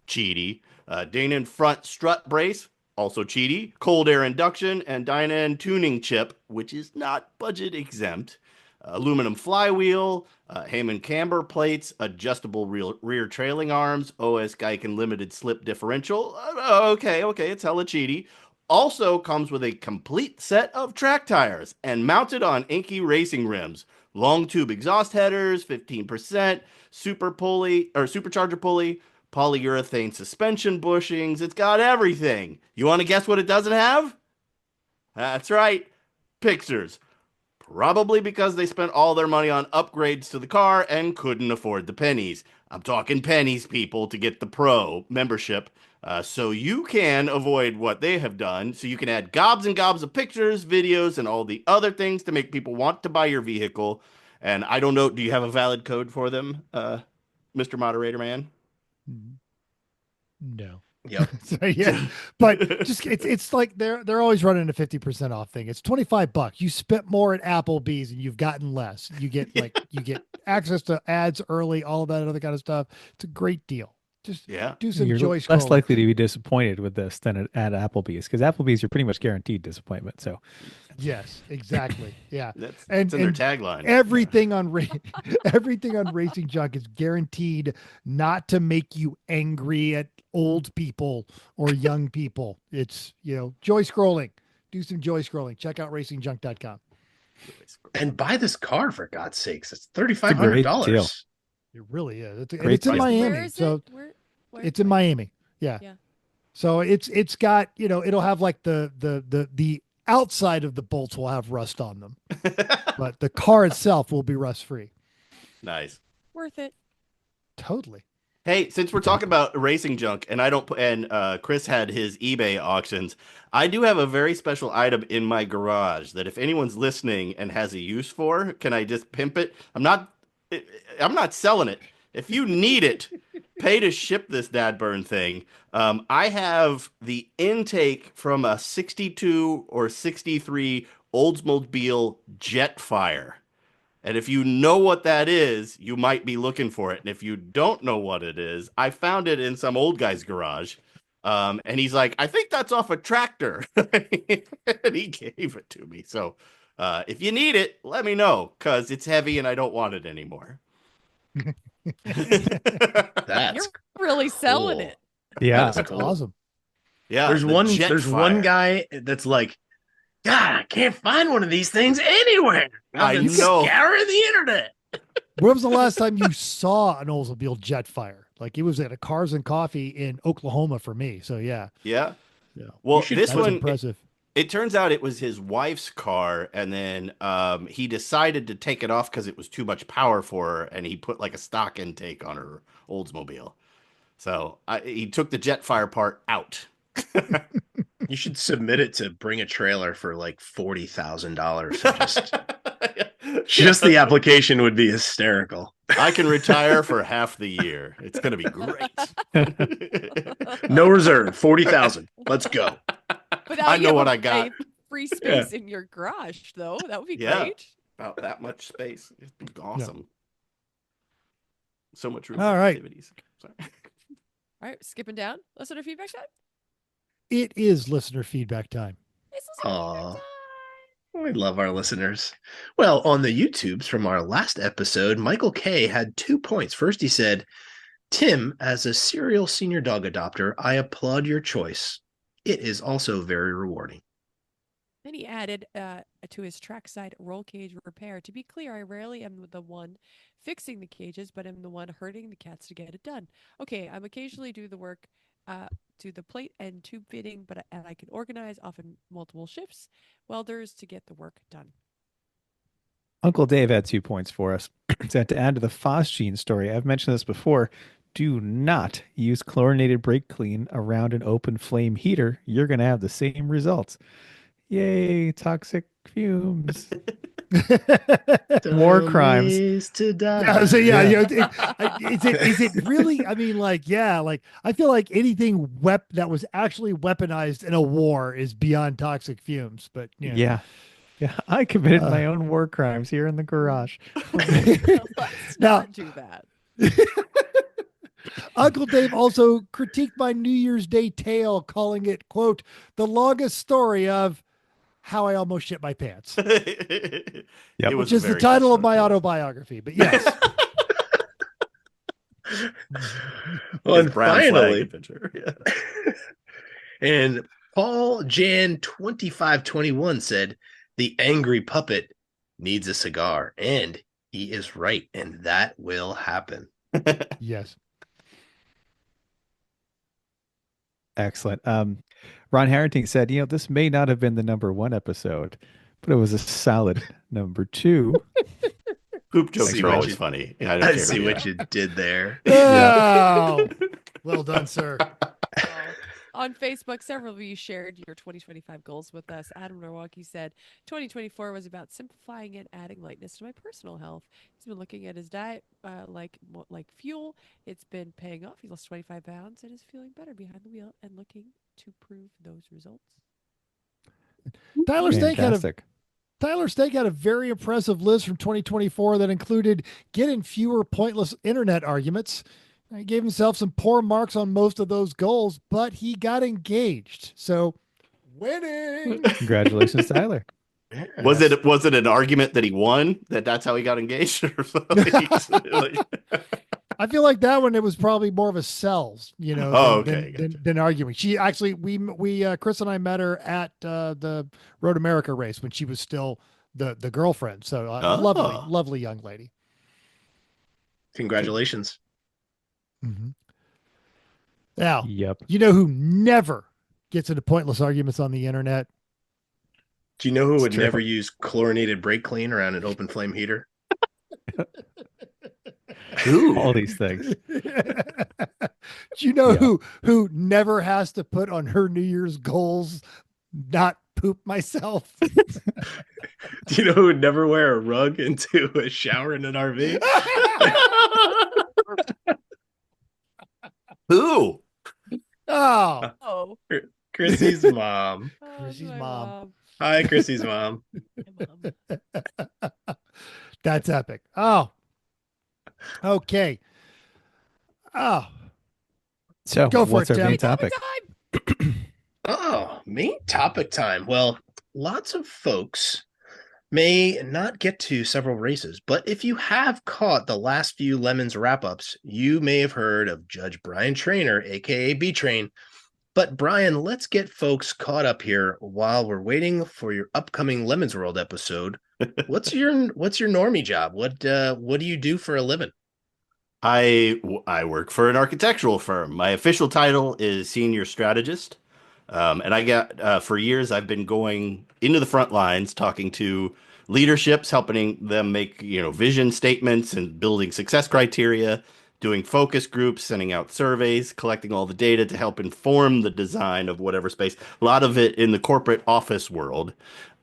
cheaty, Danon front strut brace, also cheaty, cold air induction, and Dynan tuning chip, which is not budget exempt. Aluminum flywheel, Heyman camber plates, adjustable rear trailing arms, OS Geiken limited slip differential. Okay, it's hella cheaty. Also comes with a complete set of track tires and mounted on Inky racing rims. Long tube exhaust headers, 15%, supercharger pulley, polyurethane suspension bushings. It's got everything. You want to guess what it doesn't have? That's right, pictures. Probably because they spent all their money on upgrades to the car and couldn't afford the pennies. I'm talking pennies, people, to get the pro membership. So you can avoid what they have done. So you can add gobs and gobs of pictures, videos, and all the other things to make people want to buy your vehicle. And I don't know, do you have a valid code for them, Mr. Moderator Man? No. Yep. So, yeah, but just it's like they're always running a 50% off thing. It's $25. You spent more at Applebee's and you've gotten less. You get access to ads early, all of that other kind of stuff. It's a great deal. Just do some You're joy less scrolling. likely to be disappointed with this than at Applebee's, because Applebee's you're pretty much guaranteed disappointment. So Yes, exactly. Yeah. That's and in their tagline. Everything on everything on Racing Junk is guaranteed not to make you angry at old people or young people. It's, joy scrolling. Do some joy scrolling. Check out racingjunk.com. And buy this car, for God's sakes. It's It's a great $3,500. deal. It really is. It's Great in price. Miami. Where is So it? Where it's in Miami. Yeah. Yeah. So it's got, it'll have like the outside of the bolts will have rust on them, but the car itself will be rust free. Nice. Worth it. Totally. Hey, since we're talking about racing junk, and Chris had his eBay auctions, I do have a very special item in my garage that if anyone's listening and has a use for, can I just pimp it? I'm not selling it. If you need it, pay to ship this dad burn thing. I have the intake from a 62 or 63 Oldsmobile Jetfire. And if you know what that is, you might be looking for it. And if you don't know what it is, I found it in some old guy's garage. And he's like, I think that's off a tractor. And he gave it to me. So if you need it, let me know, because it's heavy and I don't want it anymore. That's You're really selling cool. it. Yeah. That's awesome. Yeah. There's the one Jetfire. guy that's like, God, I can't find one of these things anywhere. I I've been know. scouring the internet. When was the last time you saw an Oldsmobile Jetfire? Like, it was at a Cars and Coffee in Oklahoma for me. So yeah. Yeah. Yeah. Well, You should- this That was one, impressive. it turns out it was his wife's car, and then he decided to take it off because it was too much power for her, and he put like a stock intake on her Oldsmobile. So he took the Jetfire part out. You should submit it to Bring a Trailer for like $40,000. Just the application would be hysterical. I can retire for half the year. It's going to be great. No reserve, 40,000. Let's go. But now I you know have what a- I got. a free space in your garage, though. That would be Yeah. great. About that much space. It'd be awesome. So much room All for right. activities. Sorry. All right, skipping down. Listener feedback time. It is listener feedback time. It's listener Aw. feedback time. We love our listeners. Well, on the YouTubes from our last episode, Michael K had 2 points. First, he said, Tim, as a serial senior dog adopter, I applaud your choice. It is also very rewarding. Then he added to his trackside roll cage repair. To be clear, I rarely am the one fixing the cages, but I'm the one herding the cats to get it done. Okay, I'm occasionally do the work, do the plate and tube fitting, and I can organize often multiple shifts, welders to get the work done. Uncle Dave had 2 points for us. So to add to the Phosgene story, I've mentioned this before. Do not use chlorinated brake clean around an open flame heater. You're going to have the same results. Yay, toxic fumes. War crimes. Ways to die. Yeah, so is it really? I mean, like, yeah, like I feel like anything that was actually weaponized in a war is beyond toxic fumes. But Yeah. Yeah. I committed my own war crimes here in the garage. Let's Now- not do that. Uncle Dave also critiqued my New Year's Day tale, calling it, quote, the longest story of how I almost shit my pants, It was which is a the very title good of my story. autobiography. But yes. Well, His and brown flag finally, adventure. Yeah. and Paul Jan 2521 said, "The angry puppet needs a cigar," and he is right, and that will happen. Yes. Excellent. Ron Harrington said, this may not have been the number 1 episode, but it was a solid number 2. Poop jokes See are what always you- funny. I don't I care. see what you did there. Oh, well done, sir. On Facebook, several of you shared your 2025 goals with us. Adam Norwalkie said 2024 was about simplifying and adding lightness to my personal health. He's been looking at his diet like fuel. It's been paying off. He lost 25 pounds and is feeling better behind the wheel and looking to prove those results. Tyler Stank Fantastic. had a very impressive list from 2024 that included getting fewer pointless internet arguments. He gave himself some poor marks on most of those goals, but he got engaged. So winning. Congratulations, Tyler. Was it an argument that he won? That's how he got engaged or something? I feel like that one, it was probably more of a sells, Oh, okay, gotcha. than arguing. She actually, we Chris and I met her at the Road America race when she was still the girlfriend. So lovely young lady. Congratulations. Mm-hmm. Now, Yep. you know who never gets into pointless arguments on the internet? Do you know who It's would true. never use chlorinated brake clean around an open flame heater? Ooh. All these things. Do you know who never has to put on her New Year's goals, not poop myself? Do you know who would never wear a rug into a shower in an RV? Who? Oh, Oh, Chrissy's mom. Chrissy's my mom. Hi, Chrissy's mom. My mom. that's epic. Oh, okay. Oh, So, Go for what's it, our main Tim. topic? Oh, main topic time. Well, lots of folks may not get to several races, but if you have caught the last few Lemons wrap-ups, you may have heard of Judge Brian Trainer, aka B-Train. But Brian, let's get folks caught up here while we're waiting for your upcoming Lemons World episode. What's your normie job? What do you do for a living? I work for an architectural firm. My official title is senior strategist. And I got, for years, I've been going into the front lines, talking to leaderships, helping them make, vision statements and building success criteria, doing focus groups, sending out surveys, collecting all the data to help inform the design of whatever space. A lot of it in the corporate office world.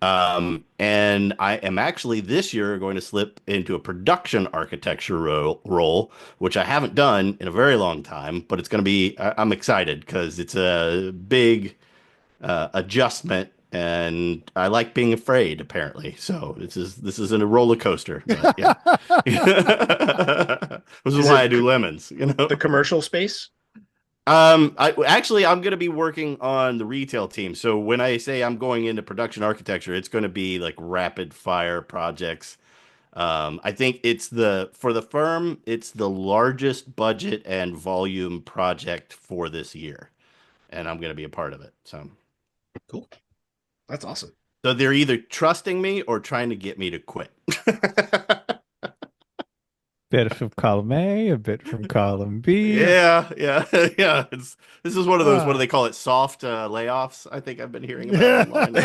And I am actually this year going to slip into a production architecture role, which I haven't done in a very long time, but it's going to be, I'm excited because it's a big adjustment and I like being afraid apparently. So this is a roller coaster. But yeah. This is why I do Lemons, The commercial space? I'm going to be working on the retail team. So when I say I'm going into production architecture, it's going to be like rapid fire projects. I think for the firm, it's the largest budget and volume project for this year. And I'm going to be a part of it. So Cool. That's awesome. So they're either trusting me or trying to get me to quit. Bit from column A, a bit from column B. Yeah. This is one of those. What do they call it? Soft layoffs. I think I've been hearing about online.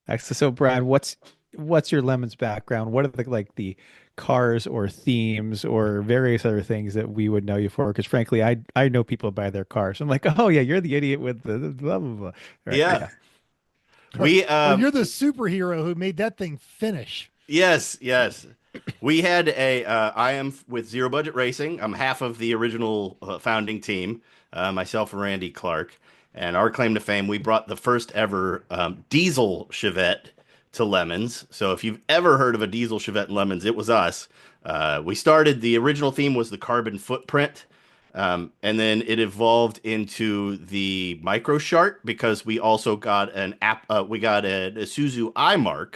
Excellent. So, Brad, what's your Lemons background? What are the cars or themes or various other things that we would know you for? Because frankly, I know people by their cars. I'm like, oh yeah, you're the idiot with the blah blah blah. Right, Yeah. We Or you're the superhero who made that thing finish. Yes. We had I am with Zero Budget Racing. I'm half of the original founding team, myself and Randy Clark. And our claim to fame, we brought the first ever diesel Chevette to Lemons. So if you've ever heard of a diesel Chevette in Lemons, it was us. The original theme was the carbon footprint. And then it evolved into the micro chart because we also got we got a Isuzu iMark,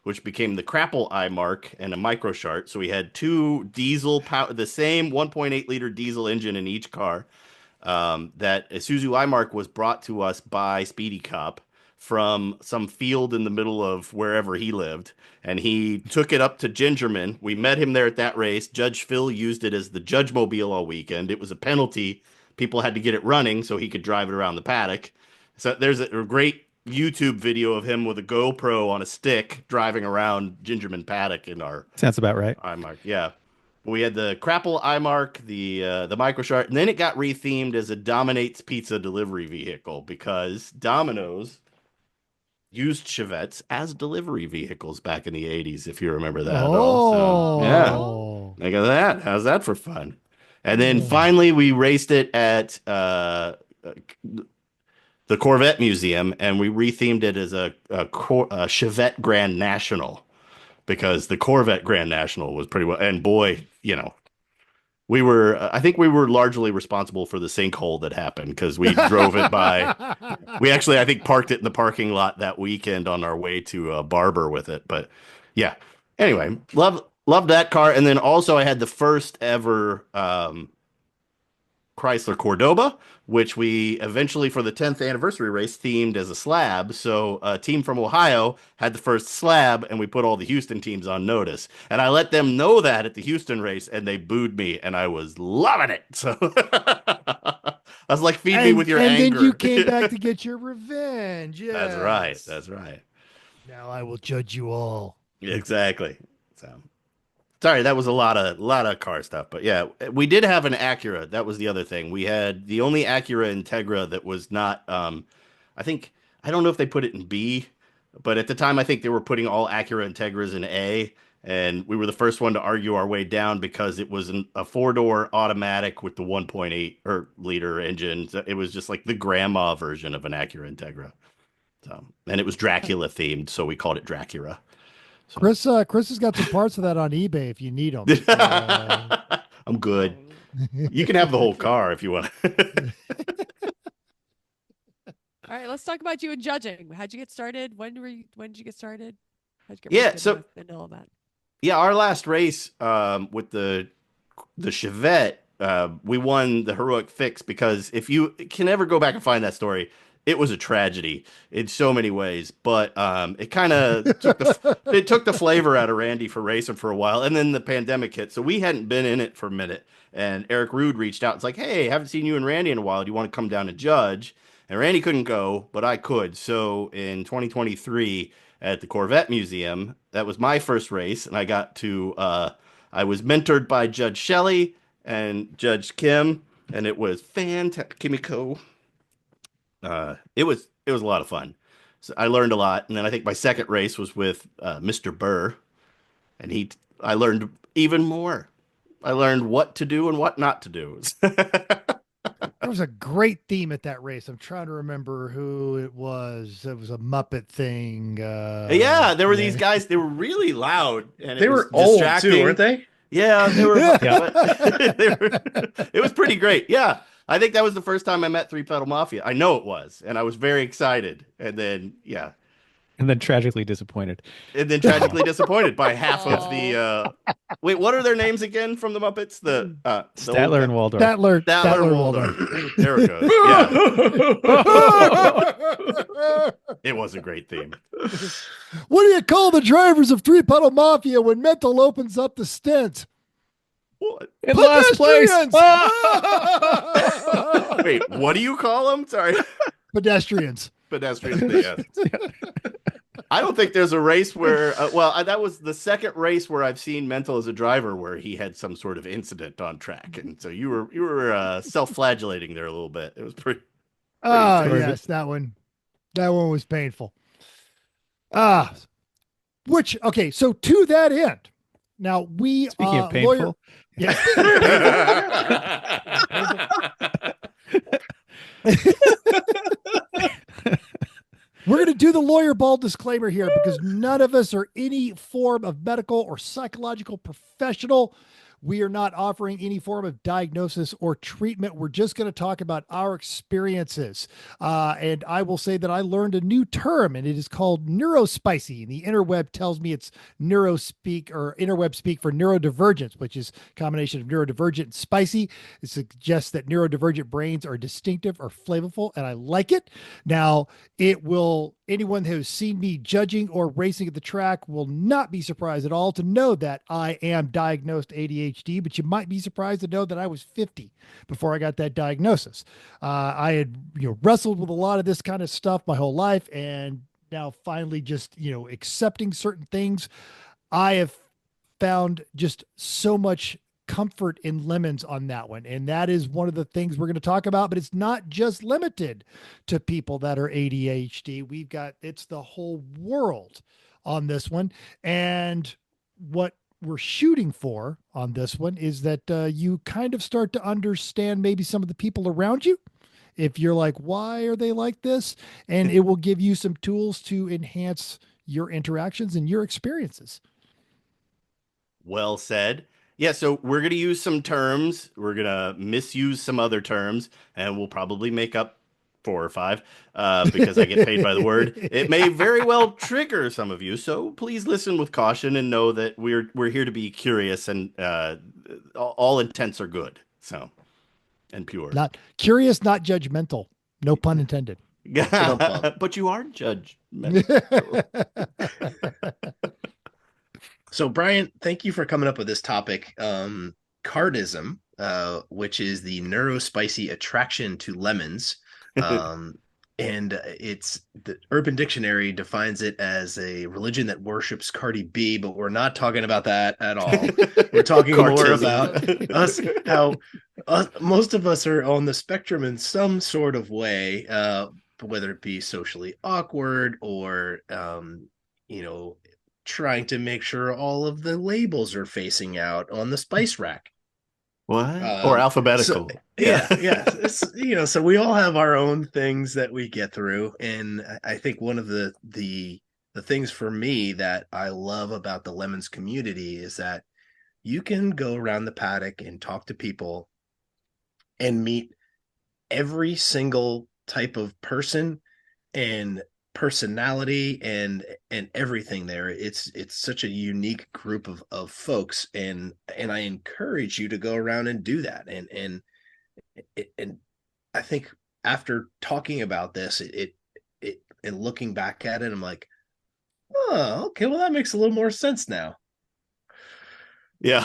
which became the Crapple iMark and a micro chart. So we had two diesel power, the same 1.8 liter diesel engine in each car. That Isuzu iMark was brought to us by Speedy Cop from some field in the middle of wherever he lived, and he took it up to Gingerman. We met him there at that race. Judge Phil used it as the Judge Mobile all weekend. It was a penalty. People had to get it running so he could drive it around the paddock. So there's a great YouTube video of him with a GoPro on a stick driving around Gingerman paddock in our sounds about right. iMark. Yeah. We had the Crapple iMark, the MicroShart, and then it got rethemed as a Dominates pizza delivery vehicle because Domino's used Chevettes as delivery vehicles back in the 80s, if you remember that at all. So, yeah. Look at that. How's that for fun? And then finally we raced it at the Corvette Museum, and we rethemed it as a Chevette Grand National. Because the Corvette Grand National was pretty well, and boy, we were, I think we were largely responsible for the sinkhole that happened because we drove it by, we actually, I think, parked it in the parking lot that weekend on our way to Barber with it. But yeah, anyway, loved that car. And then also I had the first ever Chrysler Cordoba, which we eventually for the 10th anniversary race themed as a slab. So a team from Ohio had the first slab and we put all the Houston teams on notice. And I let them know that at the Houston race and they booed me and I was loving it. So I was like, feed me with your anger. And then you came back to get your revenge. Yes. That's right. Now I will judge you all. Exactly. So sorry, that was a lot of car stuff, but yeah, we did have an Acura. That was the other thing. We had the only Acura Integra that was not. I don't know if they put it in B, but at the time I think they were putting all Acura Integras in A, and we were the first one to argue our way down because it was a 4-door automatic with the 1.8 liter engine. So it was just like the grandma version of an Acura Integra. So, and it was Dracula themed, so we called it Dracula. So. Chris has got some parts of that on eBay if you need them. I'm good. You can have the whole car if you want. All right, let's talk about you and judging. How'd you get started? When did you get started? How'd you get into all that? Yeah, our last race with the Chevette, we won the heroic fix because if you can ever go back and find that story, it was a tragedy in so many ways, but it kind of took the flavor out of Randy for racing for a while, and then the pandemic hit, so we hadn't been in it for a minute. And Eric Rude reached out. It's like, hey, haven't seen you and Randy in a while. Do you want to come down and judge? And Randy couldn't go, but I could. So in 2023 at the Corvette Museum, that was my first race, and I got to. I was mentored by Judge Shelley and Judge Kim, and it was fantastic. Kimiko. It was a lot of fun. So I learned a lot, and then I think my second race was with Mr. Burr, and I learned even more. I learned what to do and what not to do. There was a great theme at that race. I'm trying to remember who it was. It was a Muppet thing. Yeah, there were these guys. They were really loud, and they were old too, weren't they? Yeah, they were. It was pretty great. Yeah. I think that was the first time I met Three Pedal Mafia. I know it was, and I was very excited. And then, yeah. And then tragically disappointed. By half of the... Wait, what are their names again from the Muppets? The Statler and Waldorf. Statler and Waldorf. There it goes. Yeah. It was a great theme. What do you call the drivers of Three Pedal Mafia when Mental opens up the stint? What? In last place. Wait, what do you call them? Sorry. Pedestrians. Yes. I don't think there's a race where, that was the second race where I've seen Mental as a driver where he had some sort of incident on track, and so you were self-flagellating there a little bit. It was pretty. Oh, terrible. yes, that one was painful. Ah, okay, so to that end, now we Speaking of painful, yeah. We're going to do the lawyer ball disclaimer here because none of us are any form of medical or psychological professional. We are not offering any form of diagnosis or treatment. We're just going to talk about our experiences. And I will say that I learned a new term, and it is called neurospicy. And the interweb tells me it's neurospeak or interweb speak for neurodivergence, which is a combination of neurodivergent and spicy. It suggests that neurodivergent brains are distinctive or flavorful, and I like it. Now, anyone who's seen me judging or racing at the track will not be surprised at all to know that I am diagnosed ADHD, but you might be surprised to know that I was 50 before I got that diagnosis. I had wrestled with a lot of this kind of stuff my whole life, and now finally just accepting certain things. I have found just so much comfort in lemons on that one. And that is one of the things we're going to talk about, but it's not just limited to people that are ADHD. It's the whole world on this one. And what we're shooting for on this one is that you kind of start to understand maybe some of the people around you. If you're like, why are they like this? And it will give you some tools to enhance your interactions and your experiences. Well said. Yeah, so we're going to use some terms. We're going to misuse some other terms, and we'll probably make up 4 or 5 because I get paid by the word. It may very well trigger some of you, so please listen with caution and know that we're here to be curious, and all intents are good, and pure. Not curious, not judgmental. No pun intended. But you are judgmental. So, Brian, thank you for coming up with this topic. Cardism, which is the neurospicy attraction to lemons. And it's the Urban Dictionary defines it as a religion that worships Cardi B, but we're not talking about that at all. We're talking more about us, how most of us are on the spectrum in some sort of way, whether it be socially awkward or, trying to make sure all of the labels are facing out on the spice rack. What? Or alphabetical. So, yeah. It's, so we all have our own things that we get through. And I think one of the things for me that I love about the Lemons community is that you can go around the paddock and talk to people and meet every single type of person and personality and everything there. It's such a unique group of folks, and I encourage you to go around and do that. And I think after talking about this, it and looking back at it, I'm like, oh, okay, well, that makes a little more sense now. Yeah.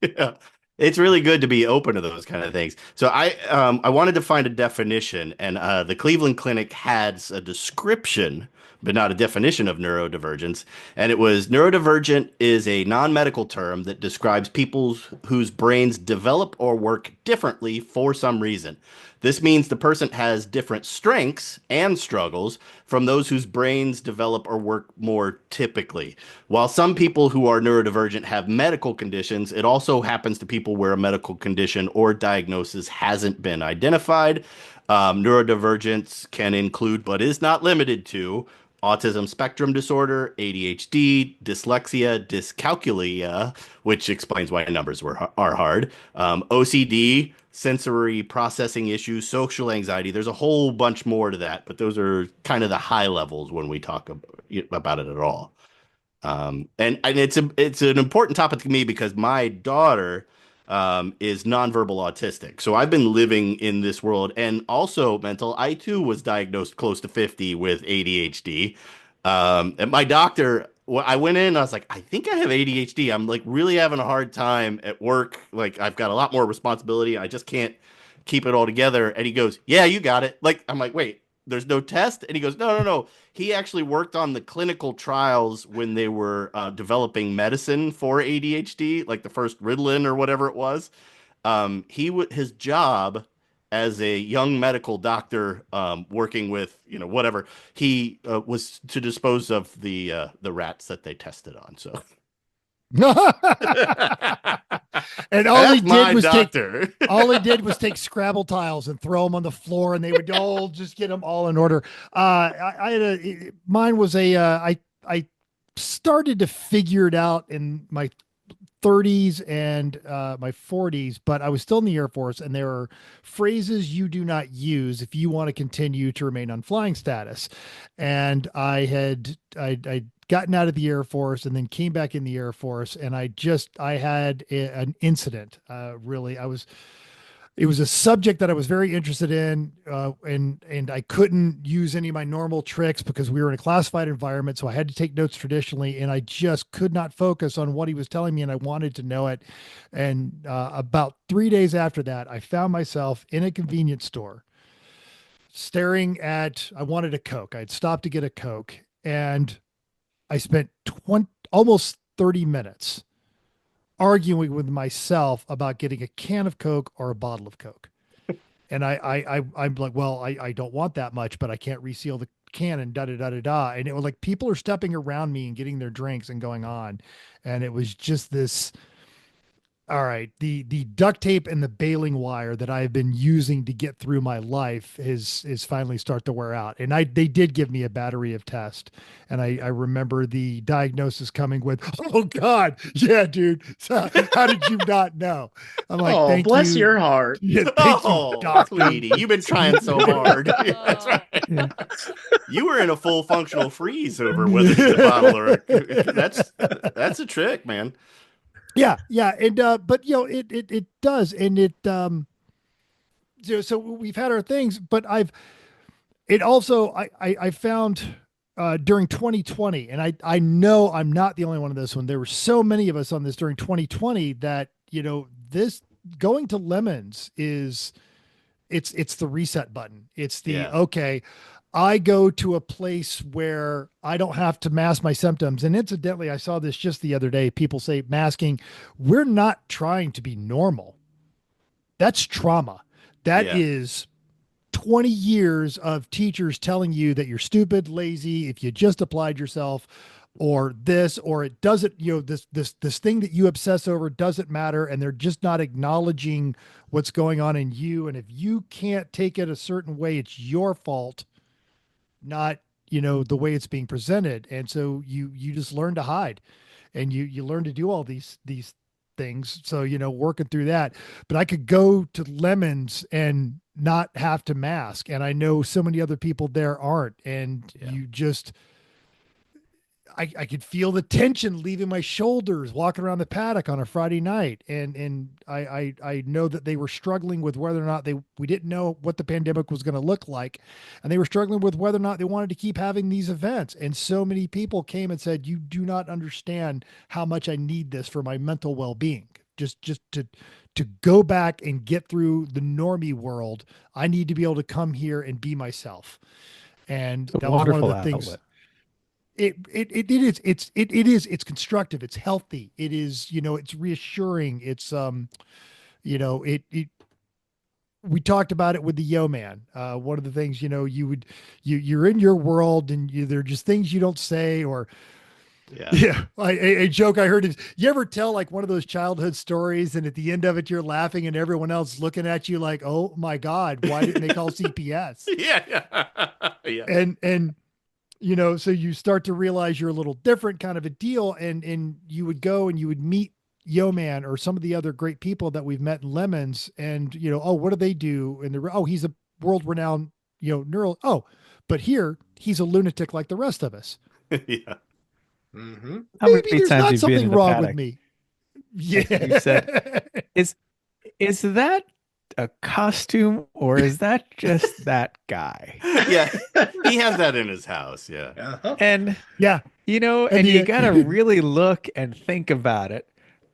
Yeah. It's really good to be open to those kind of things. So I wanted to find a definition, and the Cleveland Clinic had a description, but not a definition of neurodivergence. And it was neurodivergent is a non-medical term that describes people whose brains develop or work differently for some reason. This means the person has different strengths and struggles from those whose brains develop or work more typically. While some people who are neurodivergent have medical conditions, it also happens to people where a medical condition or diagnosis hasn't been identified. Neurodivergence can include, but is not limited to, autism spectrum disorder, ADHD, dyslexia, dyscalculia, which explains why numbers are hard, OCD, sensory processing issues, social anxiety. There's a whole bunch more to that, but those are kind of the high levels when we talk about it at all. And it's an important topic to me because my daughter is nonverbal autistic. So I've been living in this world, and also mental. I too was diagnosed close to 50 with ADHD. And my doctor, I went in, I was like, I think I have ADHD. I'm like really having a hard time at work. Like I've got a lot more responsibility. I just can't keep it all together. And he goes, yeah, you got it. Like, I'm like, wait, there's no test. And he goes, no. He actually worked on the clinical trials when they were developing medicine for ADHD, like the first Ritalin or whatever it was. His job as a young medical doctor, working with, whatever, he was to dispose of the rats that they tested on. So. And all he That's did was take Scrabble tiles and throw them on the floor, and they would all just get them all in order. Mine was I started to figure it out in my 30s and my 40s, but I was still in the Air Force, and there are phrases you do not use if you want to continue to remain on flying status. And I'd gotten out of the Air Force and then came back in the Air Force, and I had an incident. It was a subject that I was very interested in, and I couldn't use any of my normal tricks because we were in a classified environment. So I had to take notes traditionally, and I just could not focus on what he was telling me, and I wanted to know it. And about 3 days after that, I found myself in a convenience store I wanted a Coke. I had stopped to get a Coke, and I spent almost 30 minutes arguing with myself about getting a can of Coke or a bottle of Coke. And I'm like, well, I don't want that much, but I can't reseal the can and da. And it was like, people are stepping around me and getting their drinks and going on. And it was just this, all right, the duct tape and the baling wire that I've been using to get through my life is finally start to wear out. And they did give me a battery of tests. And I remember the diagnosis coming with, oh God, yeah, dude. So how did you not know? I'm like, oh, thank bless you. your heart. Yeah, thank you, doc. Sweetie, you've been trying so hard. That's right. Yeah. You were in a full functional freeze over whether to get a bottle or that's a trick, man. Yeah. And, but it does. And it, so we've had our things, but I found, during 2020, and I know I'm not the only one on this one. There were so many of us on this during 2020 that, this going to Lemons it's the reset button. It's okay, I go to a place where I don't have to mask my symptoms. And incidentally, I saw this just the other day. People say masking, we're not trying to be normal. That's trauma. That is 20 years of teachers telling you that you're stupid, lazy, if you just applied yourself, or this, or it doesn't, this thing that you obsess over doesn't matter. And they're just not acknowledging what's going on in you. And if you can't take it a certain way, it's your fault, not, the way it's being presented. And so you just learn to hide, and you learn to do all these things. So, working through that, but I could go to Lemons and not have to mask. And I know so many other people there aren't. And you just, I could feel the tension leaving my shoulders walking around the paddock on a Friday night. And I know that they were struggling with whether or not we didn't know what the pandemic was going to look like. And they were struggling with whether or not they wanted to keep having these events. And so many people came and said, you do not understand how much I need this for my mental well-being. Just to go back and get through the normie world, I need to be able to come here and be myself. And that was one of the things. Outlet. It is, it's constructive. It's healthy. It is, it's reassuring. It's, we talked about it with the Yo Man. One of the things, you're in your world and there are just things you don't say, or a joke I heard is, you ever tell like one of those childhood stories and at the end of it, you're laughing and everyone else looking at you like, oh my God, why didn't they call CPS? Yeah. And, so you start to realize you're a little different kind of a deal. And you would go and you would meet Yo Man or some of the other great people that we've met in Lemons, and, what do they do? And he's a world renowned, but here he's a lunatic like the rest of us. Yeah. Mm-hmm. Maybe there's not something wrong with me. Yeah. You said, is that a costume or is that just that guy? Yeah, he has that in his house. Yeah. Uh-huh. And and you gotta really look and think about it.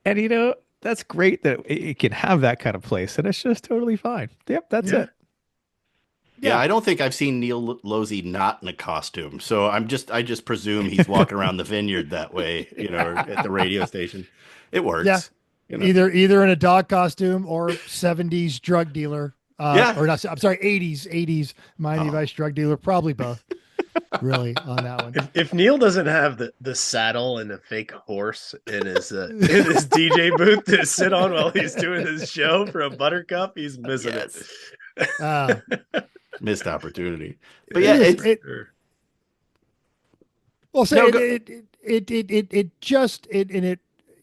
And that's great that it can have that kind of place, and it's just totally fine. Yep, that's it. Yeah, I don't think I've seen Neil Losey not in a costume. So I just presume he's walking around the vineyard that way, or at the radio station. It works. Yeah. Either in a dog costume or 70s drug dealer. Yeah. Or not, I'm sorry, 80s Miami Vice drug dealer. Probably both. Really on that one. If Neil doesn't have the saddle and a fake horse in his DJ booth to sit on while he's doing his show for a Buttercup, he's missing it. Missed opportunity. But yeah,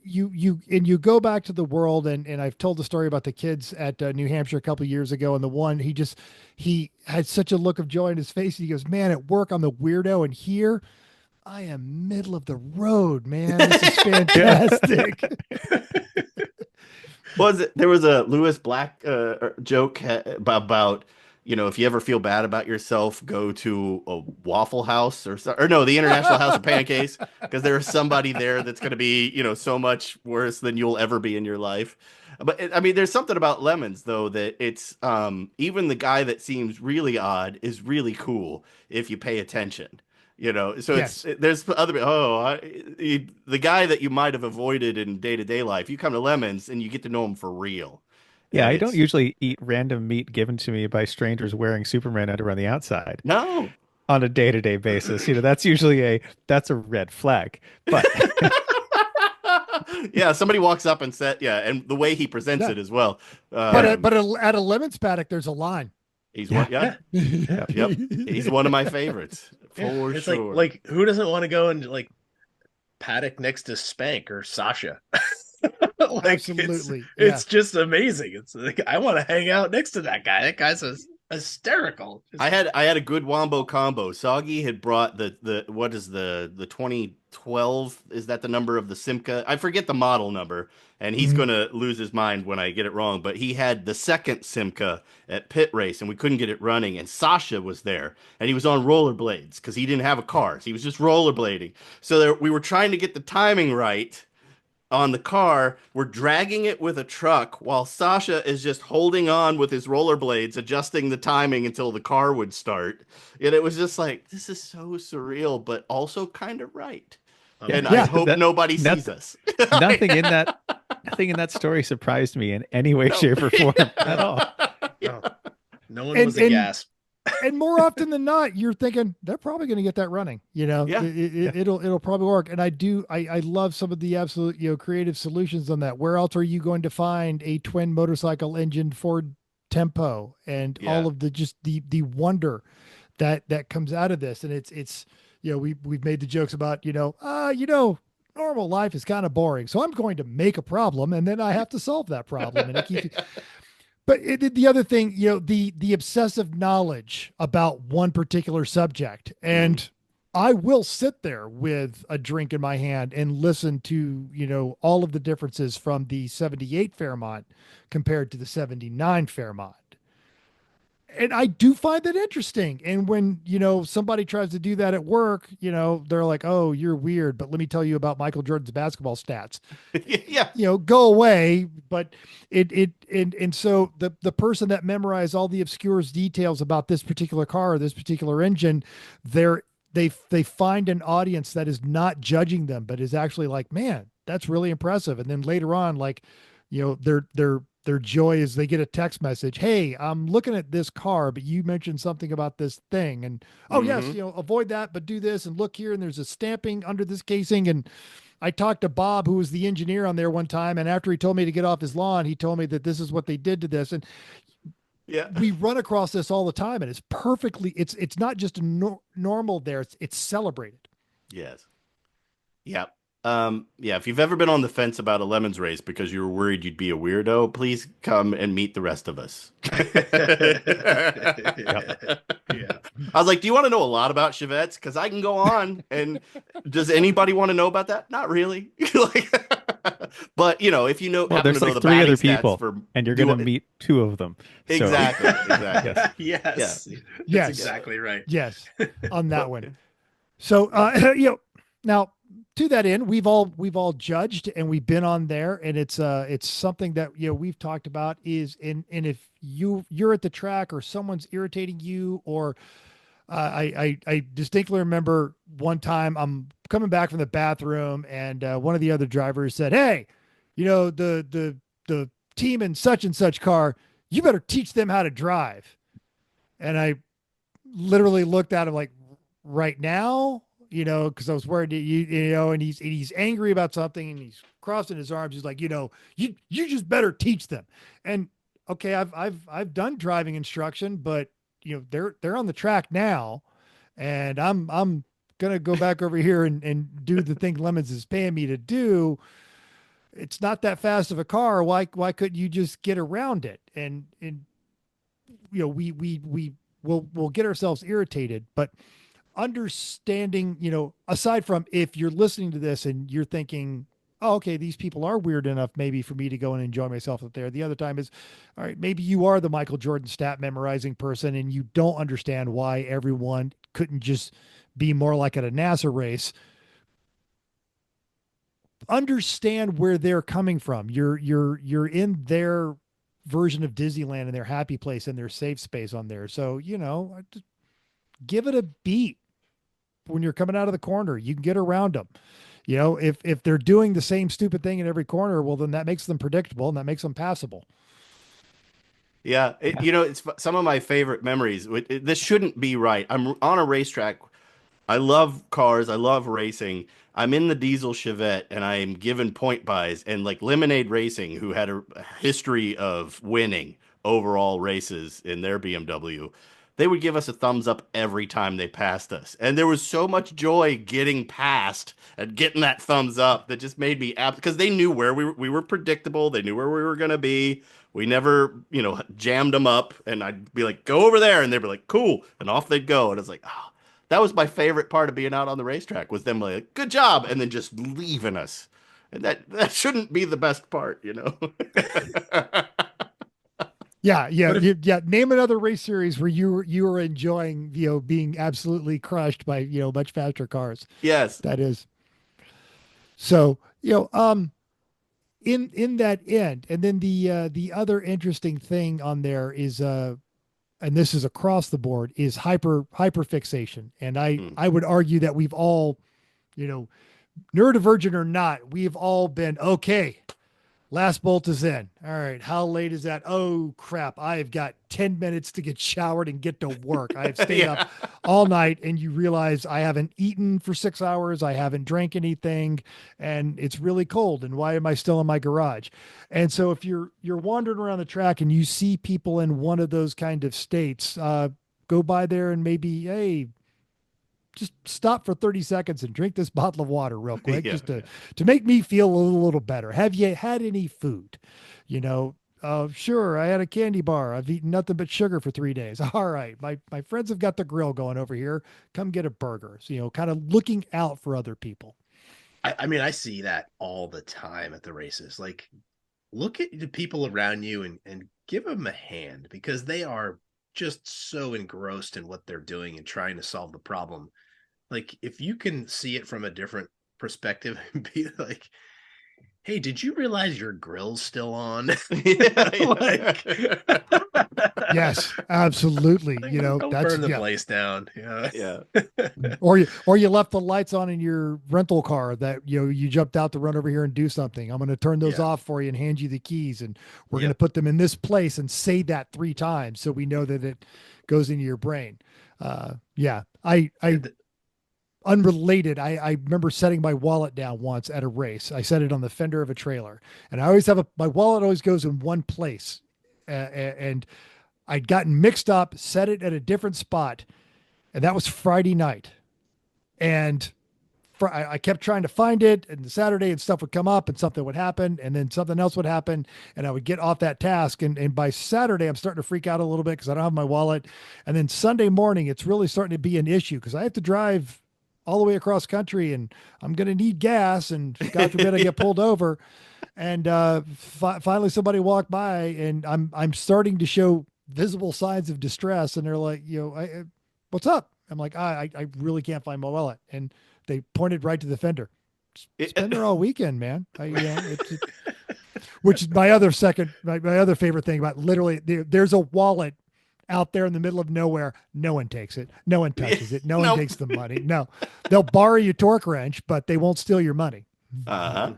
you go back to the world, and I've told the story about the kids at New Hampshire a couple of years ago, and the one he had such a look of joy in his face. And he goes, "Man, at work I'm the weirdo, and here I am middle of the road, man. This is fantastic." There was a Lewis Black joke about if you ever feel bad about yourself, go to a Waffle House or the International House of Pancakes, because there's somebody there that's going to be, so much worse than you'll ever be in your life. But there's something about lemons though, that it's even the guy that seems really odd is really cool if you pay attention. So yes. There's other the guy that you might have avoided in day-to-day life, you come to Lemons and you get to know him for real. Yeah, I don't usually eat random meat given to me by strangers wearing Superman underwear on the outside. No. On a day-to-day basis. That's usually that's a red flag. But yeah, somebody walks up and said, and the way he presents it as well. But at a Lemons paddock, there's a line. He's one, Yep. He's one of my favorites. For It's sure. like who doesn't want to go and paddock next to Spank or Sasha? Absolutely. It's just amazing. It's like I want to hang out next to that guy. That guy's hysterical. I had a good wombo combo. Soggy had brought the what is the 2012, is that the number of the Simca? I forget the model number, and he's gonna lose his mind when I get it wrong, but he had the second Simca at pit race and we couldn't get it running, and Sasha was there and he was on rollerblades because he didn't have a car, so he was just rollerblading. So we were trying to get the timing right on the car. We're dragging it with a truck while Sasha is just holding on with his rollerblades, adjusting the timing until the car would start. And it was just like, this is so surreal, but also kind of right. And I hope nobody sees us. Nothing in that story surprised me in any way, shape, or form at all. No one was a gasp. And more often than not, you're thinking they're probably going to get that running. It'll probably work. And I love some of the absolute creative solutions on that. Where else are you going to find a twin motorcycle engine Ford Tempo and all of the wonder that comes out of this? And it's we've made the jokes about normal life is kind of boring, so I'm going to make a problem and then I have to solve that problem, and it keeps. But the other thing, the obsessive knowledge about one particular subject. And I will sit there with a drink in my hand and listen to, all of the differences from the 78 Fairmont compared to the 79 Fairmont. And I do find that interesting. And when, somebody tries to do that at work, they're like, "Oh, you're weird, but let me tell you about Michael Jordan's basketball stats." Go away. But and so the person that memorized all the obscure details about this particular car or this particular engine, they find an audience that is not judging them, but is actually like, "Man, that's really impressive." And then later on, their joy is they get a text message, "Hey, I'm looking at this car, but you mentioned something about this thing." And, yes, avoid that, but do this, and look here. And there's a stamping under this casing. And I talked to Bob, who was the engineer on there one time. And after he told me to get off his lawn, he told me that this is what they did to this. And we run across this all the time, and it's perfectly, it's not just normal there. It's celebrated. Yes. Yep. If you've ever been on the fence about a Lemons race because you were worried you'd be a weirdo, please come and meet the rest of us. I was like, "Do you want to know a lot about Chevettes? Because I can go on." And does anybody want to know about that? Not really. But if you know, there's know the three other batting stats people, and you're going to meet two of them. So. Exactly. Yes. Yes. That's exactly right. Yes. On that one. So, now to that end, we've all judged and we've been on there, and it's something that we've talked about is and if you're at the track or someone's irritating you, or I distinctly remember one time I'm coming back from the bathroom and one of the other drivers said, "Hey, the team in such and such car, you better teach them how to drive." And I literally looked at him like, right now, because I was worried that and he's angry about something and he's crossing his arms. He's like, you just better teach them. And okay, I've done driving instruction, but they're on the track now, and I'm gonna go back over here and do the thing Lemons is paying me to do. It's not that fast of a car. Why couldn't you just get around it? And we'll get ourselves irritated, but understanding, aside from if you're listening to this and you're thinking, oh, okay, these people are weird enough maybe for me to go and enjoy myself up there. The other time is, all right, maybe you are the Michael Jordan stat memorizing person and you don't understand why everyone couldn't just be more like at a NASA race. Understand where they're coming from. You're in their version of Disneyland and their happy place and their safe space on there. So, just give it a beat when you're coming out of the corner. You can get around them. If they're doing the same stupid thing in every corner, well, then that makes them predictable and that makes them passable. Yeah. It's some of my favorite memories. This shouldn't be right. I'm on a racetrack. I love cars. I love racing. I'm in the diesel Chevette and I am given point buys, and like Lemonade Racing, who had a history of winning overall races in their BMW, they would give us a thumbs up every time they passed us. And there was so much joy getting past and getting that thumbs up that just made me because they knew where we were predictable. They knew where we were going to be. We never, jammed them up, and I'd be like, go over there. And they'd be like, cool. And off they'd go. And I was like, oh, that was my favorite part of being out on the racetrack, was them like, good job. And then just leaving us. And that shouldn't be the best part, Yeah. Name another race series where you were enjoying, being absolutely crushed by, much faster cars. Yes. That is. So, in that end, and then the other interesting thing on there is, and this is across the board, is hyperfixation. And I would argue that we've all, neurodivergent or not, we've all been, okay, last bolt is in. All right. How late is that? Oh crap. I've got 10 minutes to get showered and get to work. I've stayed up all night, and you realize I haven't eaten for 6 hours. I haven't drank anything, and it's really cold. And why am I still in my garage? And so if you're wandering around the track and you see people in one of those kind of states, go by there and maybe, hey, just stop for 30 seconds and drink this bottle of water real quick, just to make me feel a little better. Have you had any food? Sure, I had a candy bar. I've eaten nothing but sugar for 3 days. All right. My friends have got the grill going over here. Come get a burger. So, kind of looking out for other people. I mean, I see that all the time at the races. Like, look at the people around you and give them a hand, because they are just so engrossed in what they're doing and trying to solve the problem. Like, if you can see it from a different perspective and be like, hey, did you realize your grill's still on? Yes, absolutely. Don't that's burn the place down. Yeah. or you left the lights on in your rental car that you jumped out to run over here and do something. I'm going to turn those off for you and hand you the keys, and we're going to put them in this place, and say that 3 times so we know that it goes into your brain. Unrelated, I remember setting my wallet down once at a race. I set it on the fender of a trailer, and I always have my wallet always goes in one place, and I'd gotten mixed up, set it at a different spot, and that was Friday night. And I kept trying to find it, and Saturday and stuff would come up and something would happen, and then something else would happen, and I would get off that task. And by Saturday, I'm starting to freak out a little bit because I don't have my wallet. And then Sunday morning, it's really starting to be an issue because I have to drive all the way across country, and I'm going to need gas, and God forbid I get pulled over. And finally somebody walked by, and I'm starting to show visible signs of distress, and they're like, what's up? I'm like, I really can't find my wallet. And they pointed right to the fender. spend there all weekend, man. Which is my other favorite thing about literally there's a wallet out there in the middle of nowhere. No one takes it. No one touches it. No one takes the money. No, they'll borrow your torque wrench, but they won't steal your money. That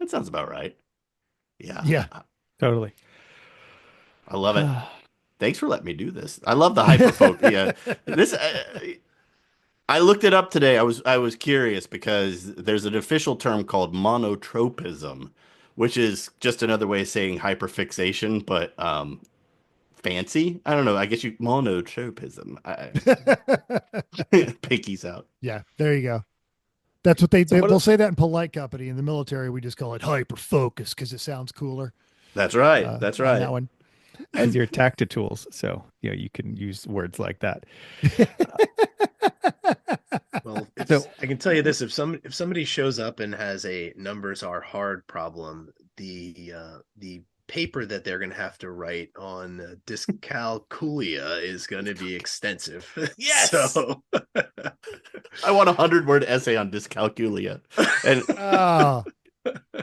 sounds about right. Yeah. Yeah. Totally. I love it. Thanks for letting me do this. I love the hyperfocus. Yeah. This, I looked it up today. I was curious because there's an official term called monotropism, which is just another way of saying hyperfixation, but fancy. I don't know. I guess monotropism. Pinkies out. Yeah, there you go. That's what they'll say that in polite company. In the military, we just call it hyperfocus because it sounds cooler. That's right. That's right. That one. As your tactitools, so you can use words like that. Well, I can tell you this: if somebody shows up and has a numbers are hard problem, the paper that they're going to have to write on dyscalculia is going to be extensive. Yes. So I want 100-word essay on dyscalculia, and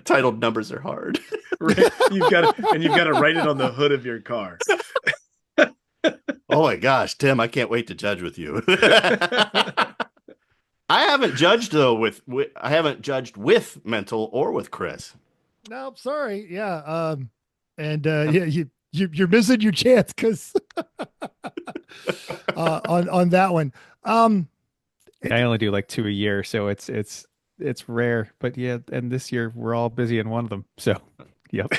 titled "Numbers Are Hard." Right? You've got to write it on the hood of your car. Oh my gosh, Tim! I can't wait to judge with you. I haven't judged though I haven't judged with mental or with Chris. No, sorry. Yeah. You're missing your chance because on that one. I only do like 2 a year, so it's rare. But yeah, and this year we're all busy in one of them. So, yep.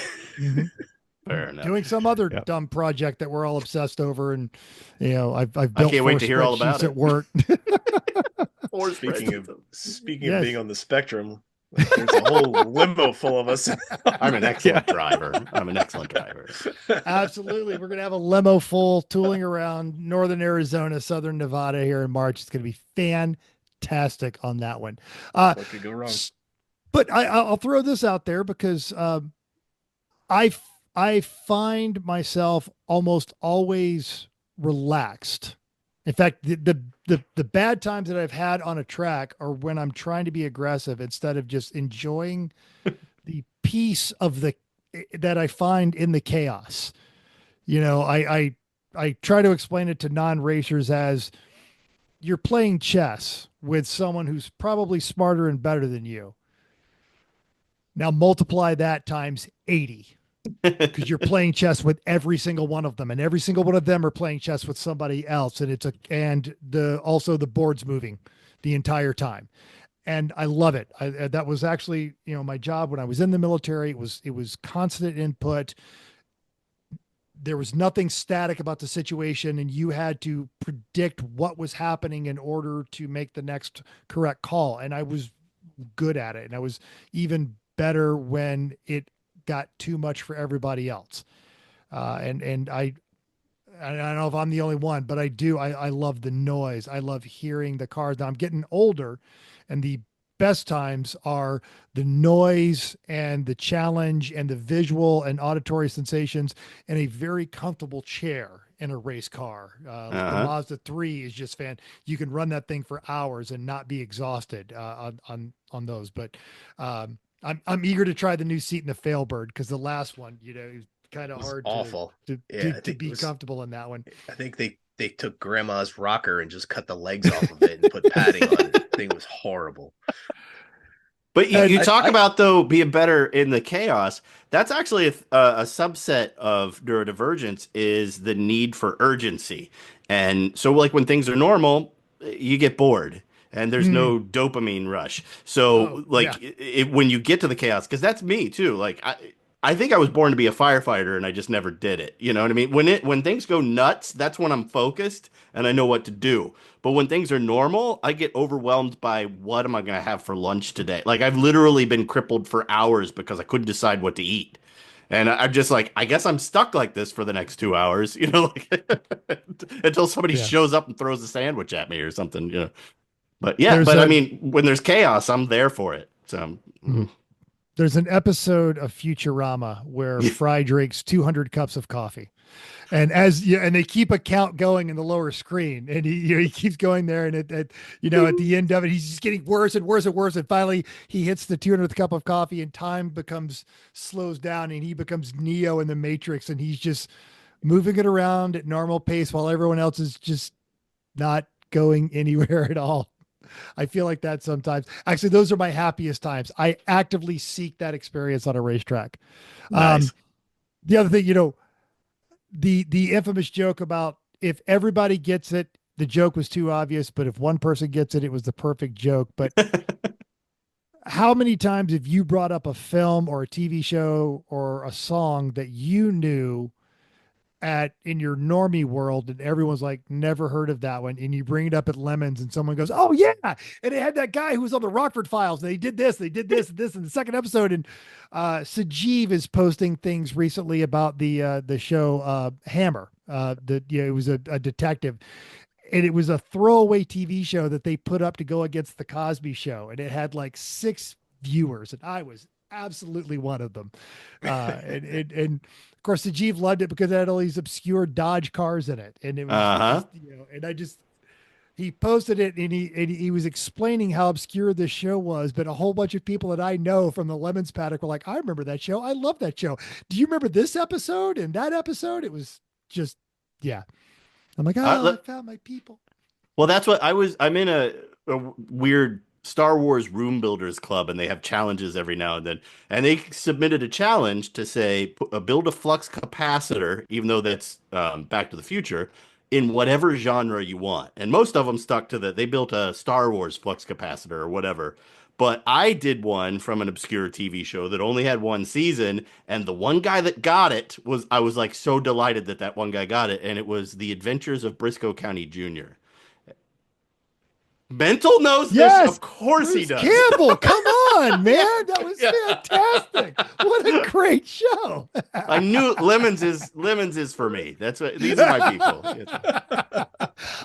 Fair enough. Doing some other dumb project that we're all obsessed over, and I've built. I can't wait to hear all about it at work. Or speaking of being on the spectrum, there's a whole limo full of us. I'm an excellent driver. Absolutely. We're going to have a limo full tooling around northern Arizona, southern Nevada here in March. It's going to be fantastic on that one. What could go wrong? But I'll throw this out there because I find myself almost always relaxed. In fact, the bad times that I've had on a track are when I'm trying to be aggressive instead of just enjoying the peace of that I find in the chaos. I try to explain it to non-racers as you're playing chess with someone who's probably smarter and better than you. Now multiply that times 80. Because you're playing chess with every single one of them, and every single one of them are playing chess with somebody else, and also the board's moving the entire time, and I love it. That was actually my job when I was in the military. It was constant input. There was nothing static about the situation, and you had to predict what was happening in order to make the next correct call. And I was good at it, and I was even better when it got too much for everybody else. And I don't know if I'm the only one, but I love the noise. I love hearing the cars. Now I'm getting older, and the best times are the noise and the challenge and the visual and auditory sensations in a very comfortable chair in a race car. The Mazda 3 is just you can run that thing for hours and not be exhausted on those. But I'm eager to try the new seat in the Failbird because the last one, it was kind of hard to be comfortable in that one. I think they took grandma's rocker and just cut the legs off of it and put padding on it. The thing was horrible. But you talk about, though, being better in the chaos. That's actually a subset of neurodivergence is the need for urgency. And so like when things are normal, you get bored. And there's no dopamine rush. So when you get to the chaos, because that's me too. Like I think I was born to be a firefighter and I just never did it. You know what I mean? When things go nuts, that's when I'm focused and I know what to do. But when things are normal, I get overwhelmed by what am I going to have for lunch today? Like I've literally been crippled for hours because I couldn't decide what to eat. And I'm just like, I guess I'm stuck like this for the next 2 hours, until somebody shows up and throws a sandwich at me or something, But I mean, when there's chaos, I'm there for it. So, There's an episode of Futurama where Fry drinks 200 cups of coffee. And and they keep a count going in the lower screen, and he keeps going there, and at the end of it, he's just getting worse and worse and worse, and finally he hits the 200th cup of coffee, and time slows down, and he becomes Neo in the Matrix, and he's just moving it around at normal pace while everyone else is just not going anywhere at all. I feel like that sometimes. Actually, those are my happiest times. I actively seek that experience on a racetrack. Nice. The other thing, the infamous joke about if everybody gets it, the joke was too obvious, but if one person gets it, it was the perfect joke. But how many times have you brought up a film or a TV show or a song that you knew in your normie world and everyone's like, never heard of that one, and you bring it up at Lemons and someone goes, oh yeah, and it had that guy who was on the Rockford Files, and they did this and this in the second episode. And Sajeev is posting things recently about the show Hammer. It was a detective, and it was a throwaway TV show that they put up to go against the Cosby Show, and it had like 6 viewers, and I was absolutely one of them. And of course, Sajeev loved it because it had all these obscure Dodge cars in it, and it was just, he posted it, and he was explaining how obscure this show was, but a whole bunch of people that I know from the Lemons paddock were like, I remember that show. I love that show. Do you remember this episode and that episode? It was just, yeah. I'm like, I found my people. Well, that's what I'm in a weird Star Wars room builders club, and they have challenges every now and then. And they submitted a challenge to say, build a flux capacitor, even though that's Back to the Future, in whatever genre you want. And most of them stuck to they built a Star Wars flux capacitor or whatever. But I did one from an obscure TV show that only had 1 season, and the one guy that got it I was like so delighted that one guy got it, and it was The Adventures of Brisco County Jr. Mental knows this. Of course he does. Campbell, come on, man. That was fantastic. What a great show. I knew Lemons is for me. These are my people.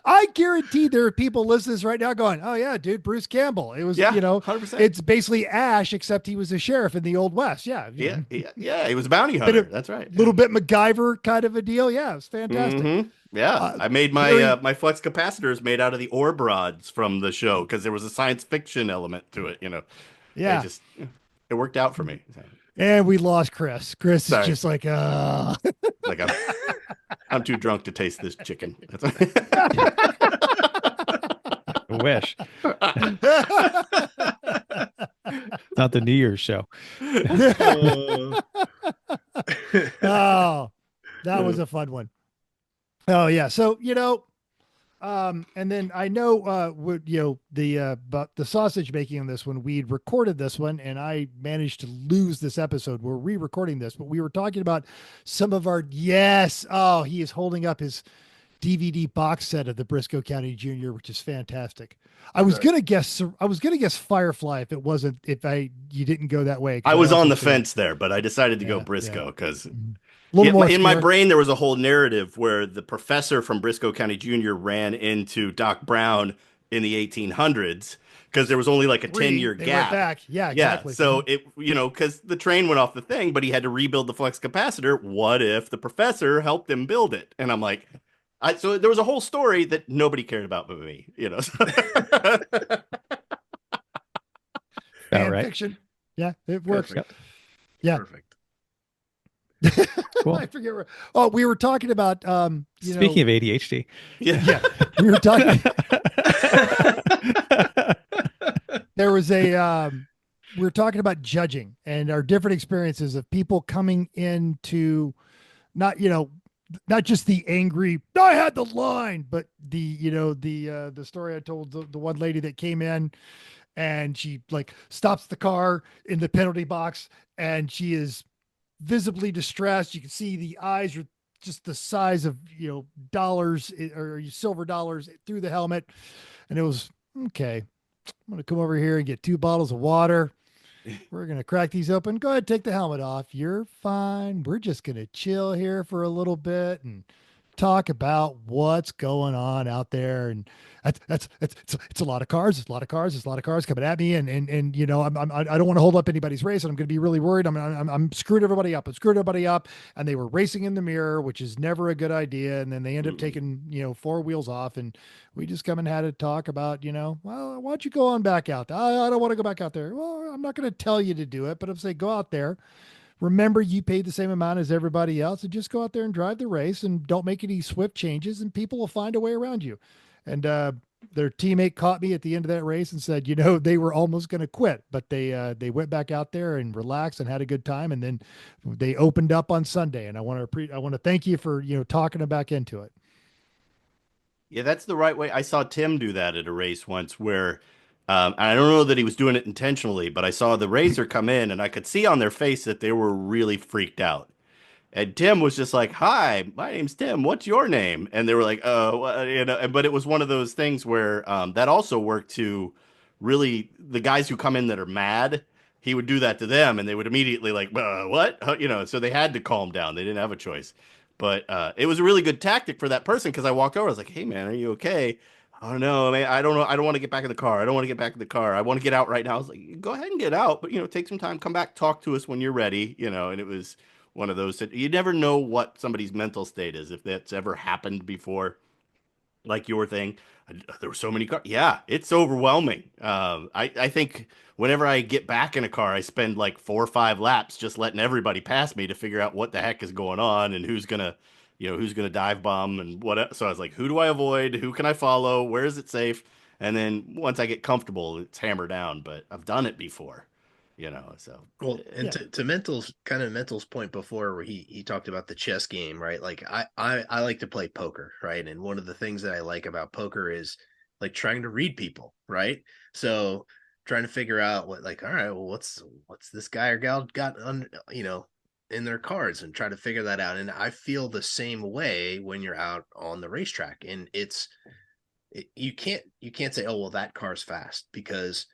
I guarantee there are people listening to this right now going, oh yeah, dude, Bruce Campbell. It was, 100%. It's basically Ash, except he was a sheriff in the Old West. Yeah. He was a bounty hunter. That's right. A little bit MacGyver kind of a deal. Yeah, it was fantastic. Mm-hmm. Yeah, I made my flux capacitors made out of the orb rods from the show because there was a science fiction element to it. Yeah, it worked out for me. And we lost Chris. Chris is just like, like I'm too drunk to taste this chicken. I wish. Not the New Year's show. Oh, that was a fun one. Oh yeah. So, and then I know, about the sausage making on this one, we'd recorded this one and I managed to lose this episode. We're re-recording this, but we were talking about some of our, Oh, he is holding up his DVD box set of the Brisco County Jr., which is fantastic. I was going to guess Firefly if you didn't go that way. I was on the fence there, but I decided to go Brisco because in my brain, there was a whole narrative where the professor from Brisco County Jr. ran into Doc Brown in the 1800s because there was only like a 10-year gap. Back. Yeah, exactly. Yeah, so because the train went off the thing, but he had to rebuild the flux capacitor. What if the professor helped him build it? And I'm like, so there was a whole story that nobody cared about but me, Fan fiction. Yeah, it works. Perfect. Yeah. Perfect. Cool. I forget where. We were talking about speaking of ADHD. Yeah. We were talking. There was we were talking about judging and our different experiences of people coming into not just the angry, I had the line, but the story I told the one lady that came in and she like stops the car in the penalty box and she is visibly distressed. You can see the eyes are just the size of, dollars or silver dollars through the helmet. And it was, okay, I'm going to come over here and get 2 bottles of water. We're going to crack these open. Go ahead, take the helmet off. You're fine. We're just going to chill here for a little bit and talk about what's going on out there, and it's a lot of cars. It's a lot of cars. It's a lot of cars coming at me, and you know, I don't want to hold up anybody's race, and I'm going to be really worried. I'm screwing everybody up. I'm screwing everybody up, and they were racing in the mirror, which is never a good idea. And then they end up taking, you know, 4 wheels off, and we just come and had a talk about, you know, well, why don't you go on back out? I don't want to go back out there. Well, I'm not going to tell you to do it, but I'm saying go out there. Remember, you paid the same amount as everybody else, and just go out there and drive the race, and don't make any swift changes, and people will find a way around you. And their teammate caught me at the end of that race and said, you know, they were almost going to quit, but they went back out there and relaxed and had a good time, and then they opened up on Sunday. And I want to thank you for, you know, talking them back into it. Yeah, that's the right way. I saw Tim do that at a race once where, and I don't know that he was doing it intentionally, but I saw the racer come in and I could see on their face that they were really freaked out. And Tim was just like, "Hi, my name's Tim. What's your name?" And they were like, "Oh, well," you know." But it was one of those things where that also worked to really the guys who come in that are mad. He would do that to them, and they would immediately like, "What?" You know. So they had to calm down. They didn't have a choice. But it was a really good tactic for that person because I walked over. I was like, "Hey, man, are you okay?" "Oh no, man, I don't know. I don't want to get back in the car. I don't want to get back in the car. I want to get out right now." I was like, "Go ahead and get out, but you know, take some time. Come back, talk to us when you're ready." You know, and it was one of those that you never know what somebody's mental state is if that's ever happened before, like your thing. There were so many cars. Yeah, it's overwhelming. I think whenever I get back in a car, I spend like 4 or 5 laps just letting everybody pass me to figure out what the heck is going on and who's gonna, you know, who's gonna dive bomb and what. So I was like, who do I avoid? Who can I follow? Where is it safe? And then once I get comfortable, it's hammer down. But I've done it before, you know. So Well, and to Mental's point before, where he talked about the chess game, right? Like I like to play poker, right? And one of the things that I like about poker is like trying to read people, right? So trying to figure out what, like, all right, well, what's this guy or gal got on, you know, in their cards, and try to figure that out. And I feel the same way when you're out on the racetrack, and you can't say, oh, well, that car's fast, because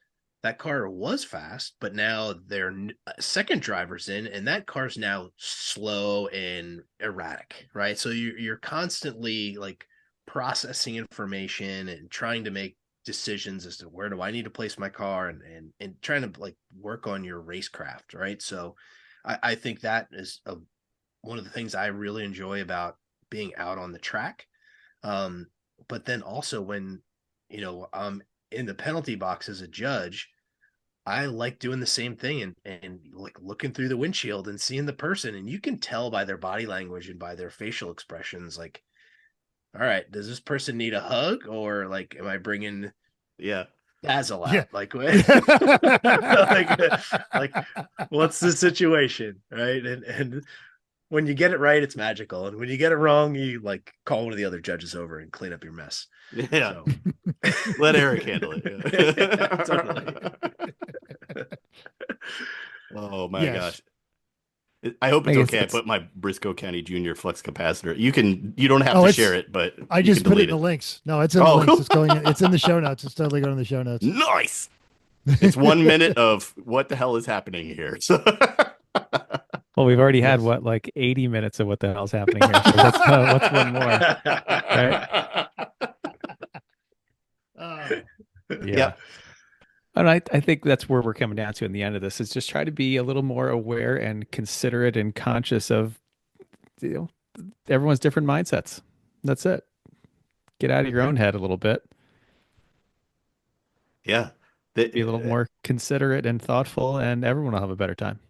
that car was fast, but now their second driver's in, and that car's now slow and erratic, right? So you're constantly like processing information and trying to make decisions as to where do I need to place my car, and trying to like work on your racecraft, right? So I think that is one of the things I really enjoy about being out on the track. But then also when, you know, I'm in the penalty box as a judge, I like doing the same thing and like looking through the windshield and seeing the person, and you can tell by their body language and by their facial expressions, like, all right, does this person need a hug, or like, am I bringing Basil out? Yeah. Like, like, what's the situation, right? And when you get it right, it's magical, and when you get it wrong, you like call one of the other judges over and clean up your mess. Yeah. So. Let Eric handle it. Yeah, totally. Oh my Yes. gosh. I hope it's I guess okay. I that's- put my Brisco County Jr. Flux Capacitor. You don't have Oh, to it's- share it, but I you just can put it delete in the links. No, it's in the Oh, links. cool. It's going. It's in the show notes. It's totally going in the show notes. Nice. It's 1 minute of what the hell is happening here. So Well, we've already had what, like 80 minutes of what the hell's happening here. So what's one more? Right? Yeah. Yep. And I think that's where we're coming down to in the end of this, is just try to be a little more aware and considerate and conscious of, you know, everyone's different mindsets. That's it. Get out of your own head a little bit. Yeah. Be a little more considerate and thoughtful, and everyone will have a better time.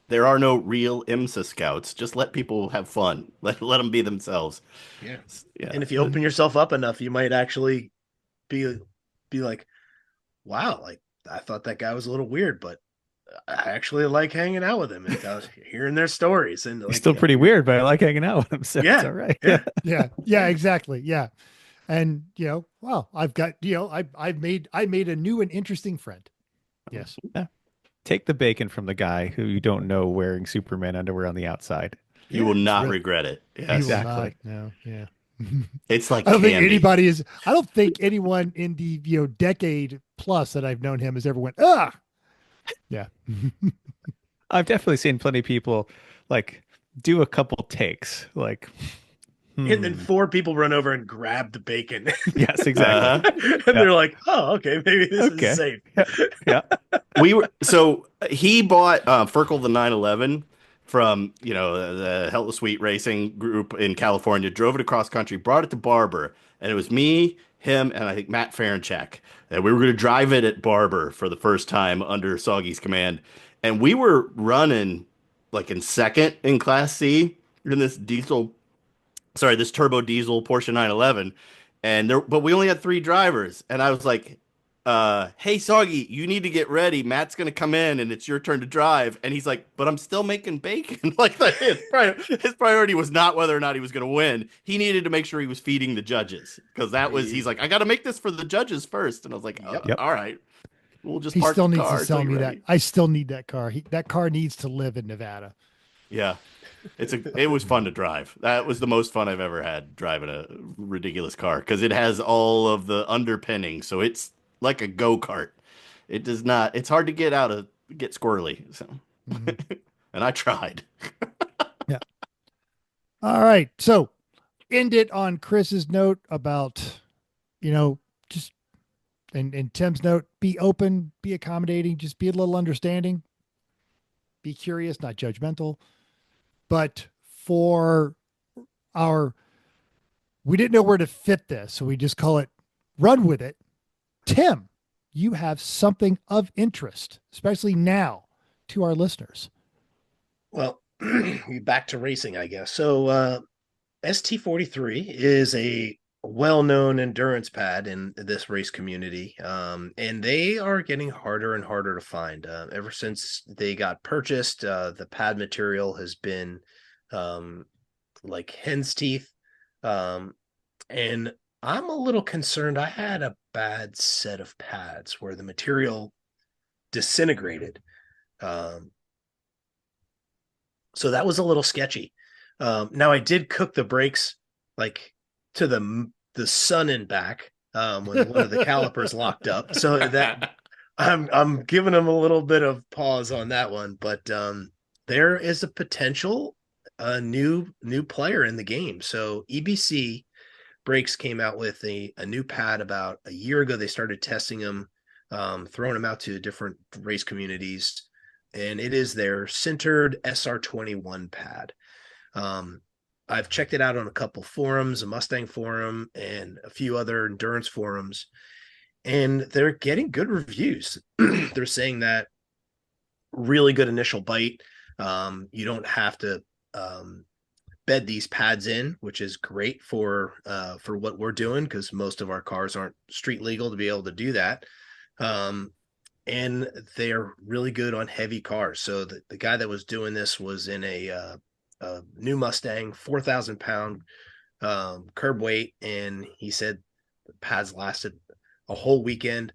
There are no real IMSA scouts. Just let people have fun. Let them be themselves. Yeah. Yeah. And if you open yourself up enough, you might actually be like, wow, like I thought that guy was a little weird, but I actually like hanging out with him and hearing their stories. And like, He's still pretty weird, but I like hanging out with him. So Yeah. it's all right. Yeah. Yeah, exactly. Yeah. And you know, wow, I've got, you know, I made a new and interesting friend. Yes. Take the bacon from the guy who you don't know wearing Superman underwear on the outside. You will not really- regret it. You Yes. will Exactly. not. No, yeah. It's like I don't think candy. anybody is. I don't think anyone in the, you know, decade plus that I've known him has ever went, ah. Yeah. I've definitely seen plenty of people like do a couple takes, like, And then 4 people run over and grab the bacon. Yes, exactly. And they're like, oh, okay, maybe this Okay. is safe. Yeah. He bought Ferkel the 911 from the Hella Sweet Racing group in California, drove it across country, brought it to Barber, and it was me, him, and I think Matt Ferenchak. And we were going to drive it at Barber for the first time under Soggy's command, and we were running like in second in Class C in this turbo diesel Porsche 911, but we only had 3 drivers, and I was like, hey Soggy, you need to get ready. Matt's gonna come in and it's your turn to drive. And he's like, but I'm still making bacon. Like his priority was not whether or not he was gonna win. He needed to make sure he was feeding the judges, because he's like, I gotta make this for the judges first. And I was like, all right, we'll just He park still the needs car to sell until me you're that. ready. I still need that car. That car needs to live in Nevada. Yeah. It was fun to drive. That was the most fun I've ever had driving a ridiculous car, because it has all of the underpinnings. So it's like a go-kart. It does not, it's hard to get squirrely. So, and I tried. Yeah. All right. So end it on Chris's note about, just, and Tim's note, be open, be accommodating, just be a little understanding, be curious, not judgmental. But we didn't know where to fit this, so we just call it run with it. Tim, you have something of interest, especially now, to our listeners. Well, back to racing, I guess. So ST43 is a well-known endurance pad in this race community, and they are getting harder and harder to find. Ever since they got purchased, the pad material has been like hen's teeth, and I'm a little concerned. I had a bad set of pads where the material disintegrated, so that was a little sketchy. Now I did cook the brakes like to the sun and back when one of the calipers locked up, so that I'm giving them a little bit of pause on that one. But there is a potential new player in the game. So EBC Brakes came out with a new pad about a year ago. They started testing them, throwing them out to different race communities, and it is their centered SR21 pad. I've checked it out on a couple forums, a Mustang forum and a few other endurance forums, and they're getting good reviews. They're saying that really good initial bite. You don't have to bed these pads in, which is great for what we're doing, because most of our cars aren't street legal to be able to do that. And they're really good on heavy cars. So the guy that was doing this was in a new Mustang, 4,000 pound curb weight, and he said the pads lasted a whole weekend.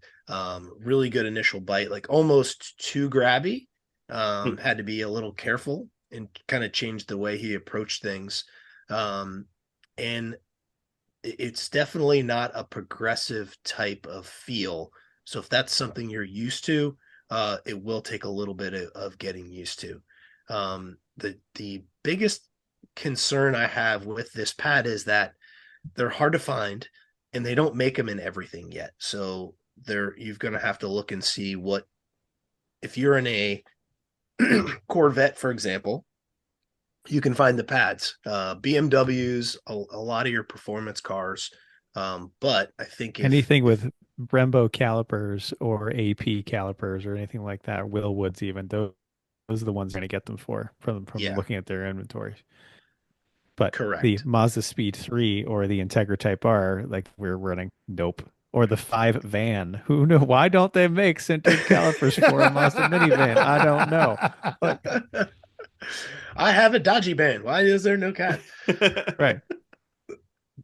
Really good initial bite, like almost too grabby. Had to be a little careful and kind of changed the way he approached things. And it's definitely not a progressive type of feel. So if that's something you're used to, it will take a little bit of getting used to. The biggest concern I have with this pad is that they're hard to find and they don't make them in everything yet. So you're going to have to look and see if you're in a Corvette, for example, you can find the pads, BMWs, a lot of your performance cars. But I think anything with Brembo calipers or AP calipers or anything like that, Willwoods even, those are the ones you're going to get them from looking at their inventories. But correct. The Mazda Speed 3 or the Integra Type R, like we're running, nope. Or the 5 van. Who knew? Why don't they make centered calipers for a Mazda minivan? I don't know. But, I have a dodgy van. Why is there no cat? Right.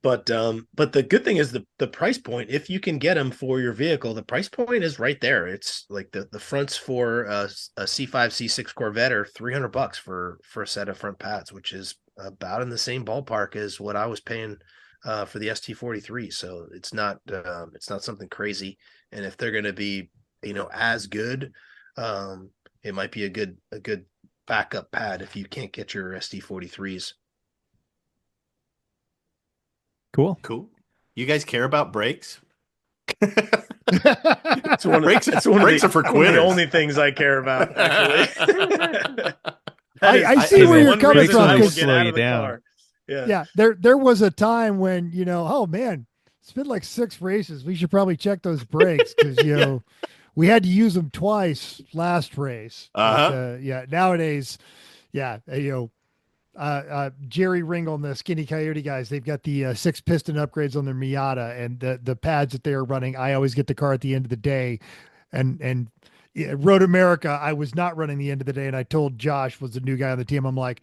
But the good thing is the price point. If you can get them for your vehicle, the price point is right there. It's like the fronts for a C5, C6 Corvette are $300 for a set of front pads, which is about in the same ballpark as what I was paying for the ST43. So it's not something crazy. And if they're going to be as good, it might be a good backup pad if you can't get your ST43s. Cool. Cool. You guys care about brakes? It's one of, Brakes- it's one of brakes the, are for one of quitters. the only things I care about, actually. I see where you're coming from, I will 'cause- get Slow out you of the down. car. Yeah. Yeah, there was a time when, oh man, it's been like 6 races. We should probably check those brakes because we had to use them twice last race. But, yeah, nowadays, yeah, Jerry Ringel and the Skinny Coyote guys, they've got the 6 piston upgrades on their Miata, and the pads that they are running. I always get the car at the end of the day, and yeah, Road America, I was not running the end of the day, and I told Josh, was the new guy on the team, I'm like,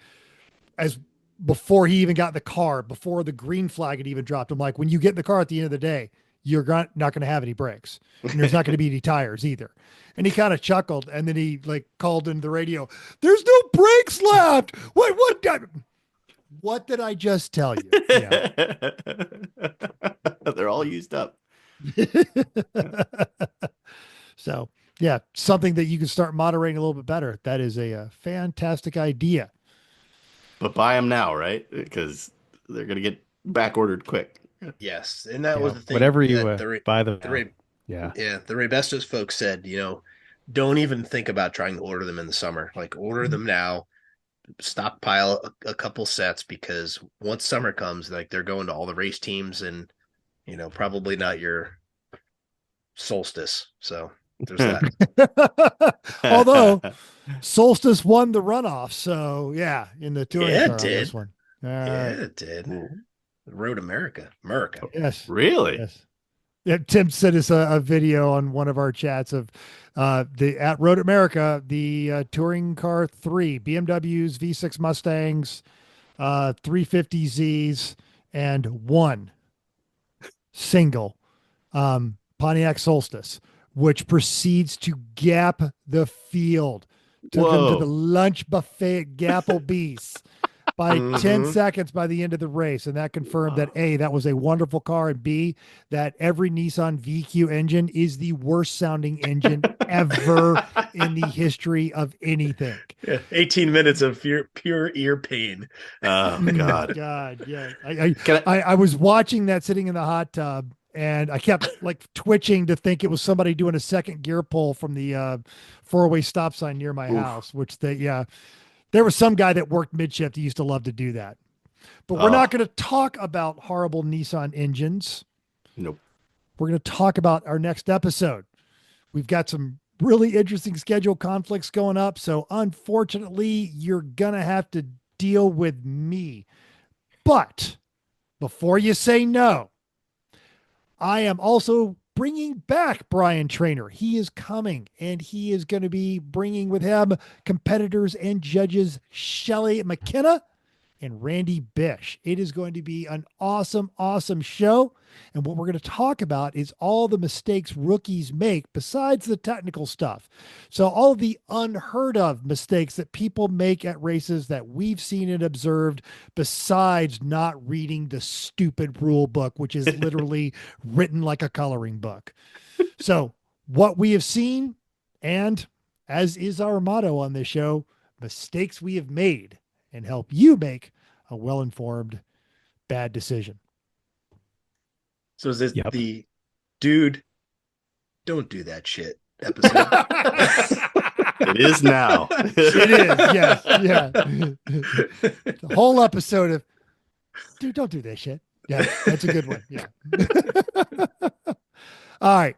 before he even got in the car, before the green flag had even dropped, I'm like, when you get in the car at the end of the day, you're not going to have any brakes, and there's not going to be any tires either. And he kind of chuckled, and then he like called into the radio, "There's no brakes left. What did I just tell you?" Yeah. They're all used up. So yeah, something that you can start moderating a little bit better. That is a fantastic idea. But buy them now, right? Because they're going to get back ordered quick. Yes, and that was the thing. Whatever you that buy them. yeah, the Rebestos folks said, don't even think about trying to order them in the summer. Like, order them now, stockpile a couple sets, because once summer comes, like, they're going to all the race teams, and probably not your solstice. So there's that. Although Solstice won the runoff, so yeah, in the touring Yeah, it car on this did. one. Yeah, it did. Road America. Yes. Really? Yes. Yeah, Tim sent us a video on one of our chats of at Road America, the touring car 3 BMWs, V6 Mustangs, 350Zs, and 1 single Pontiac Solstice, which proceeds to gap the field. Took him to the lunch buffet at Gapplebee's by 10 seconds by the end of the race. And that confirmed that A, that was a wonderful car, and B, that every Nissan VQ engine is the worst sounding engine ever in the history of anything. Yeah, 18 minutes of pure ear pain. Oh, God. God, yeah. I was watching that sitting in the hot tub, and I kept like twitching to think it was somebody doing a second gear pull from the 4-way stop sign near my house, which there was some guy that worked mid-shift. He used to love to do that. But we're not going to talk about horrible Nissan engines. Nope. We're going to talk about our next episode. We've got some really interesting schedule conflicts going up. So unfortunately, you're going to have to deal with me. But before you say no, I am also bringing back Brian Trainer. He is coming, and he is going to be bringing with him competitors and judges Shelly McKenna and Randy Bish. It is going to be an awesome, awesome show. And what we're going to talk about is all the mistakes rookies make besides the technical stuff. So all of the unheard of mistakes that people make at races that we've seen and observed, besides not reading the stupid rule book, which is literally written like a coloring book. So what we have seen, and as is our motto on this show, mistakes we have made, and help you make a well-informed bad decision. So is this the dude, don't do that shit episode? It is now. It is, yes, yeah. The whole episode of, dude, don't do that shit. Yeah, that's a good one. Yeah. All right.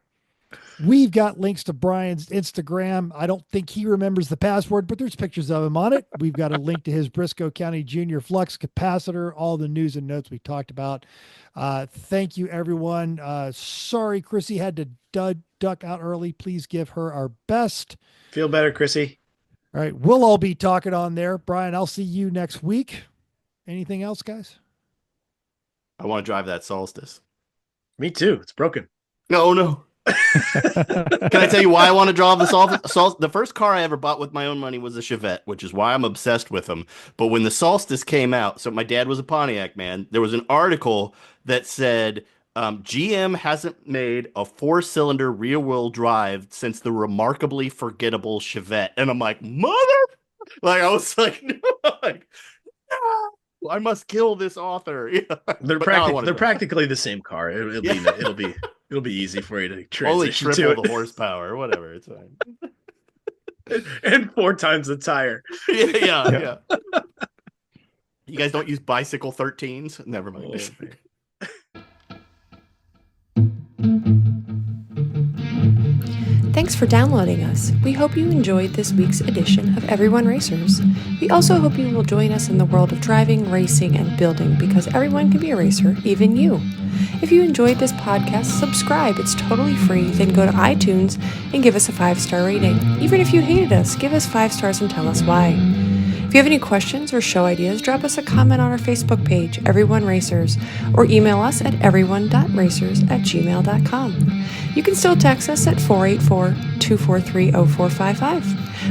We've got links to Brian's Instagram. I don't think he remembers the password, but there's pictures of him on it. We've got a link to his Brisco County Junior Flux Capacitor, all the news and notes we talked about. Thank you, everyone. Sorry, Chrissy had to duck out early. Please give her our best. Feel better, Chrissy. All right. We'll all be talking on there. Brian, I'll see you next week. Anything else, guys? I want to drive that Solstice. Me too. It's broken. No. Can I tell you why I want to drive the Solstice? The first car I ever bought with my own money was a Chevette, which is why I'm obsessed with them. But when the Solstice came out, so my dad was a Pontiac man, there was an article that said GM hasn't made a 4-cylinder rear-wheel drive since the remarkably forgettable Chevette. And I'm like, mother! Like, I was like, no. I must kill this author. Yeah. They're But now I wanna they're know. practically the same car. It'll be easy for you to Only transition triple to the horsepower, whatever. It's fine. it. And 4 times the tire. Yeah. You guys don't use bicycle 13s? Never mind. Thanks for downloading us. We hope you enjoyed this week's edition of Everyone Racers. We also hope you will join us in the world of driving, racing, and building, because everyone can be a racer, even you. If you enjoyed this podcast, subscribe. It's totally free. Then go to iTunes and give us a 5-star rating. Even if you hated us, give us 5 stars and tell us why. If you have any questions or show ideas, drop us a comment on our Facebook page, Everyone Racers, or email us at everyone.racers@gmail.com. You can still text us at 484-243-0455.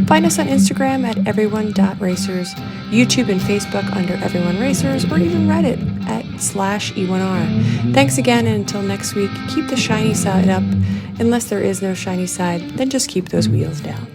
Find us on Instagram at everyone.racers, YouTube and Facebook under Everyone Racers, or even Reddit at /E1R. Thanks again, and until next week, keep the shiny side up. Unless there is no shiny side, then just keep those wheels down.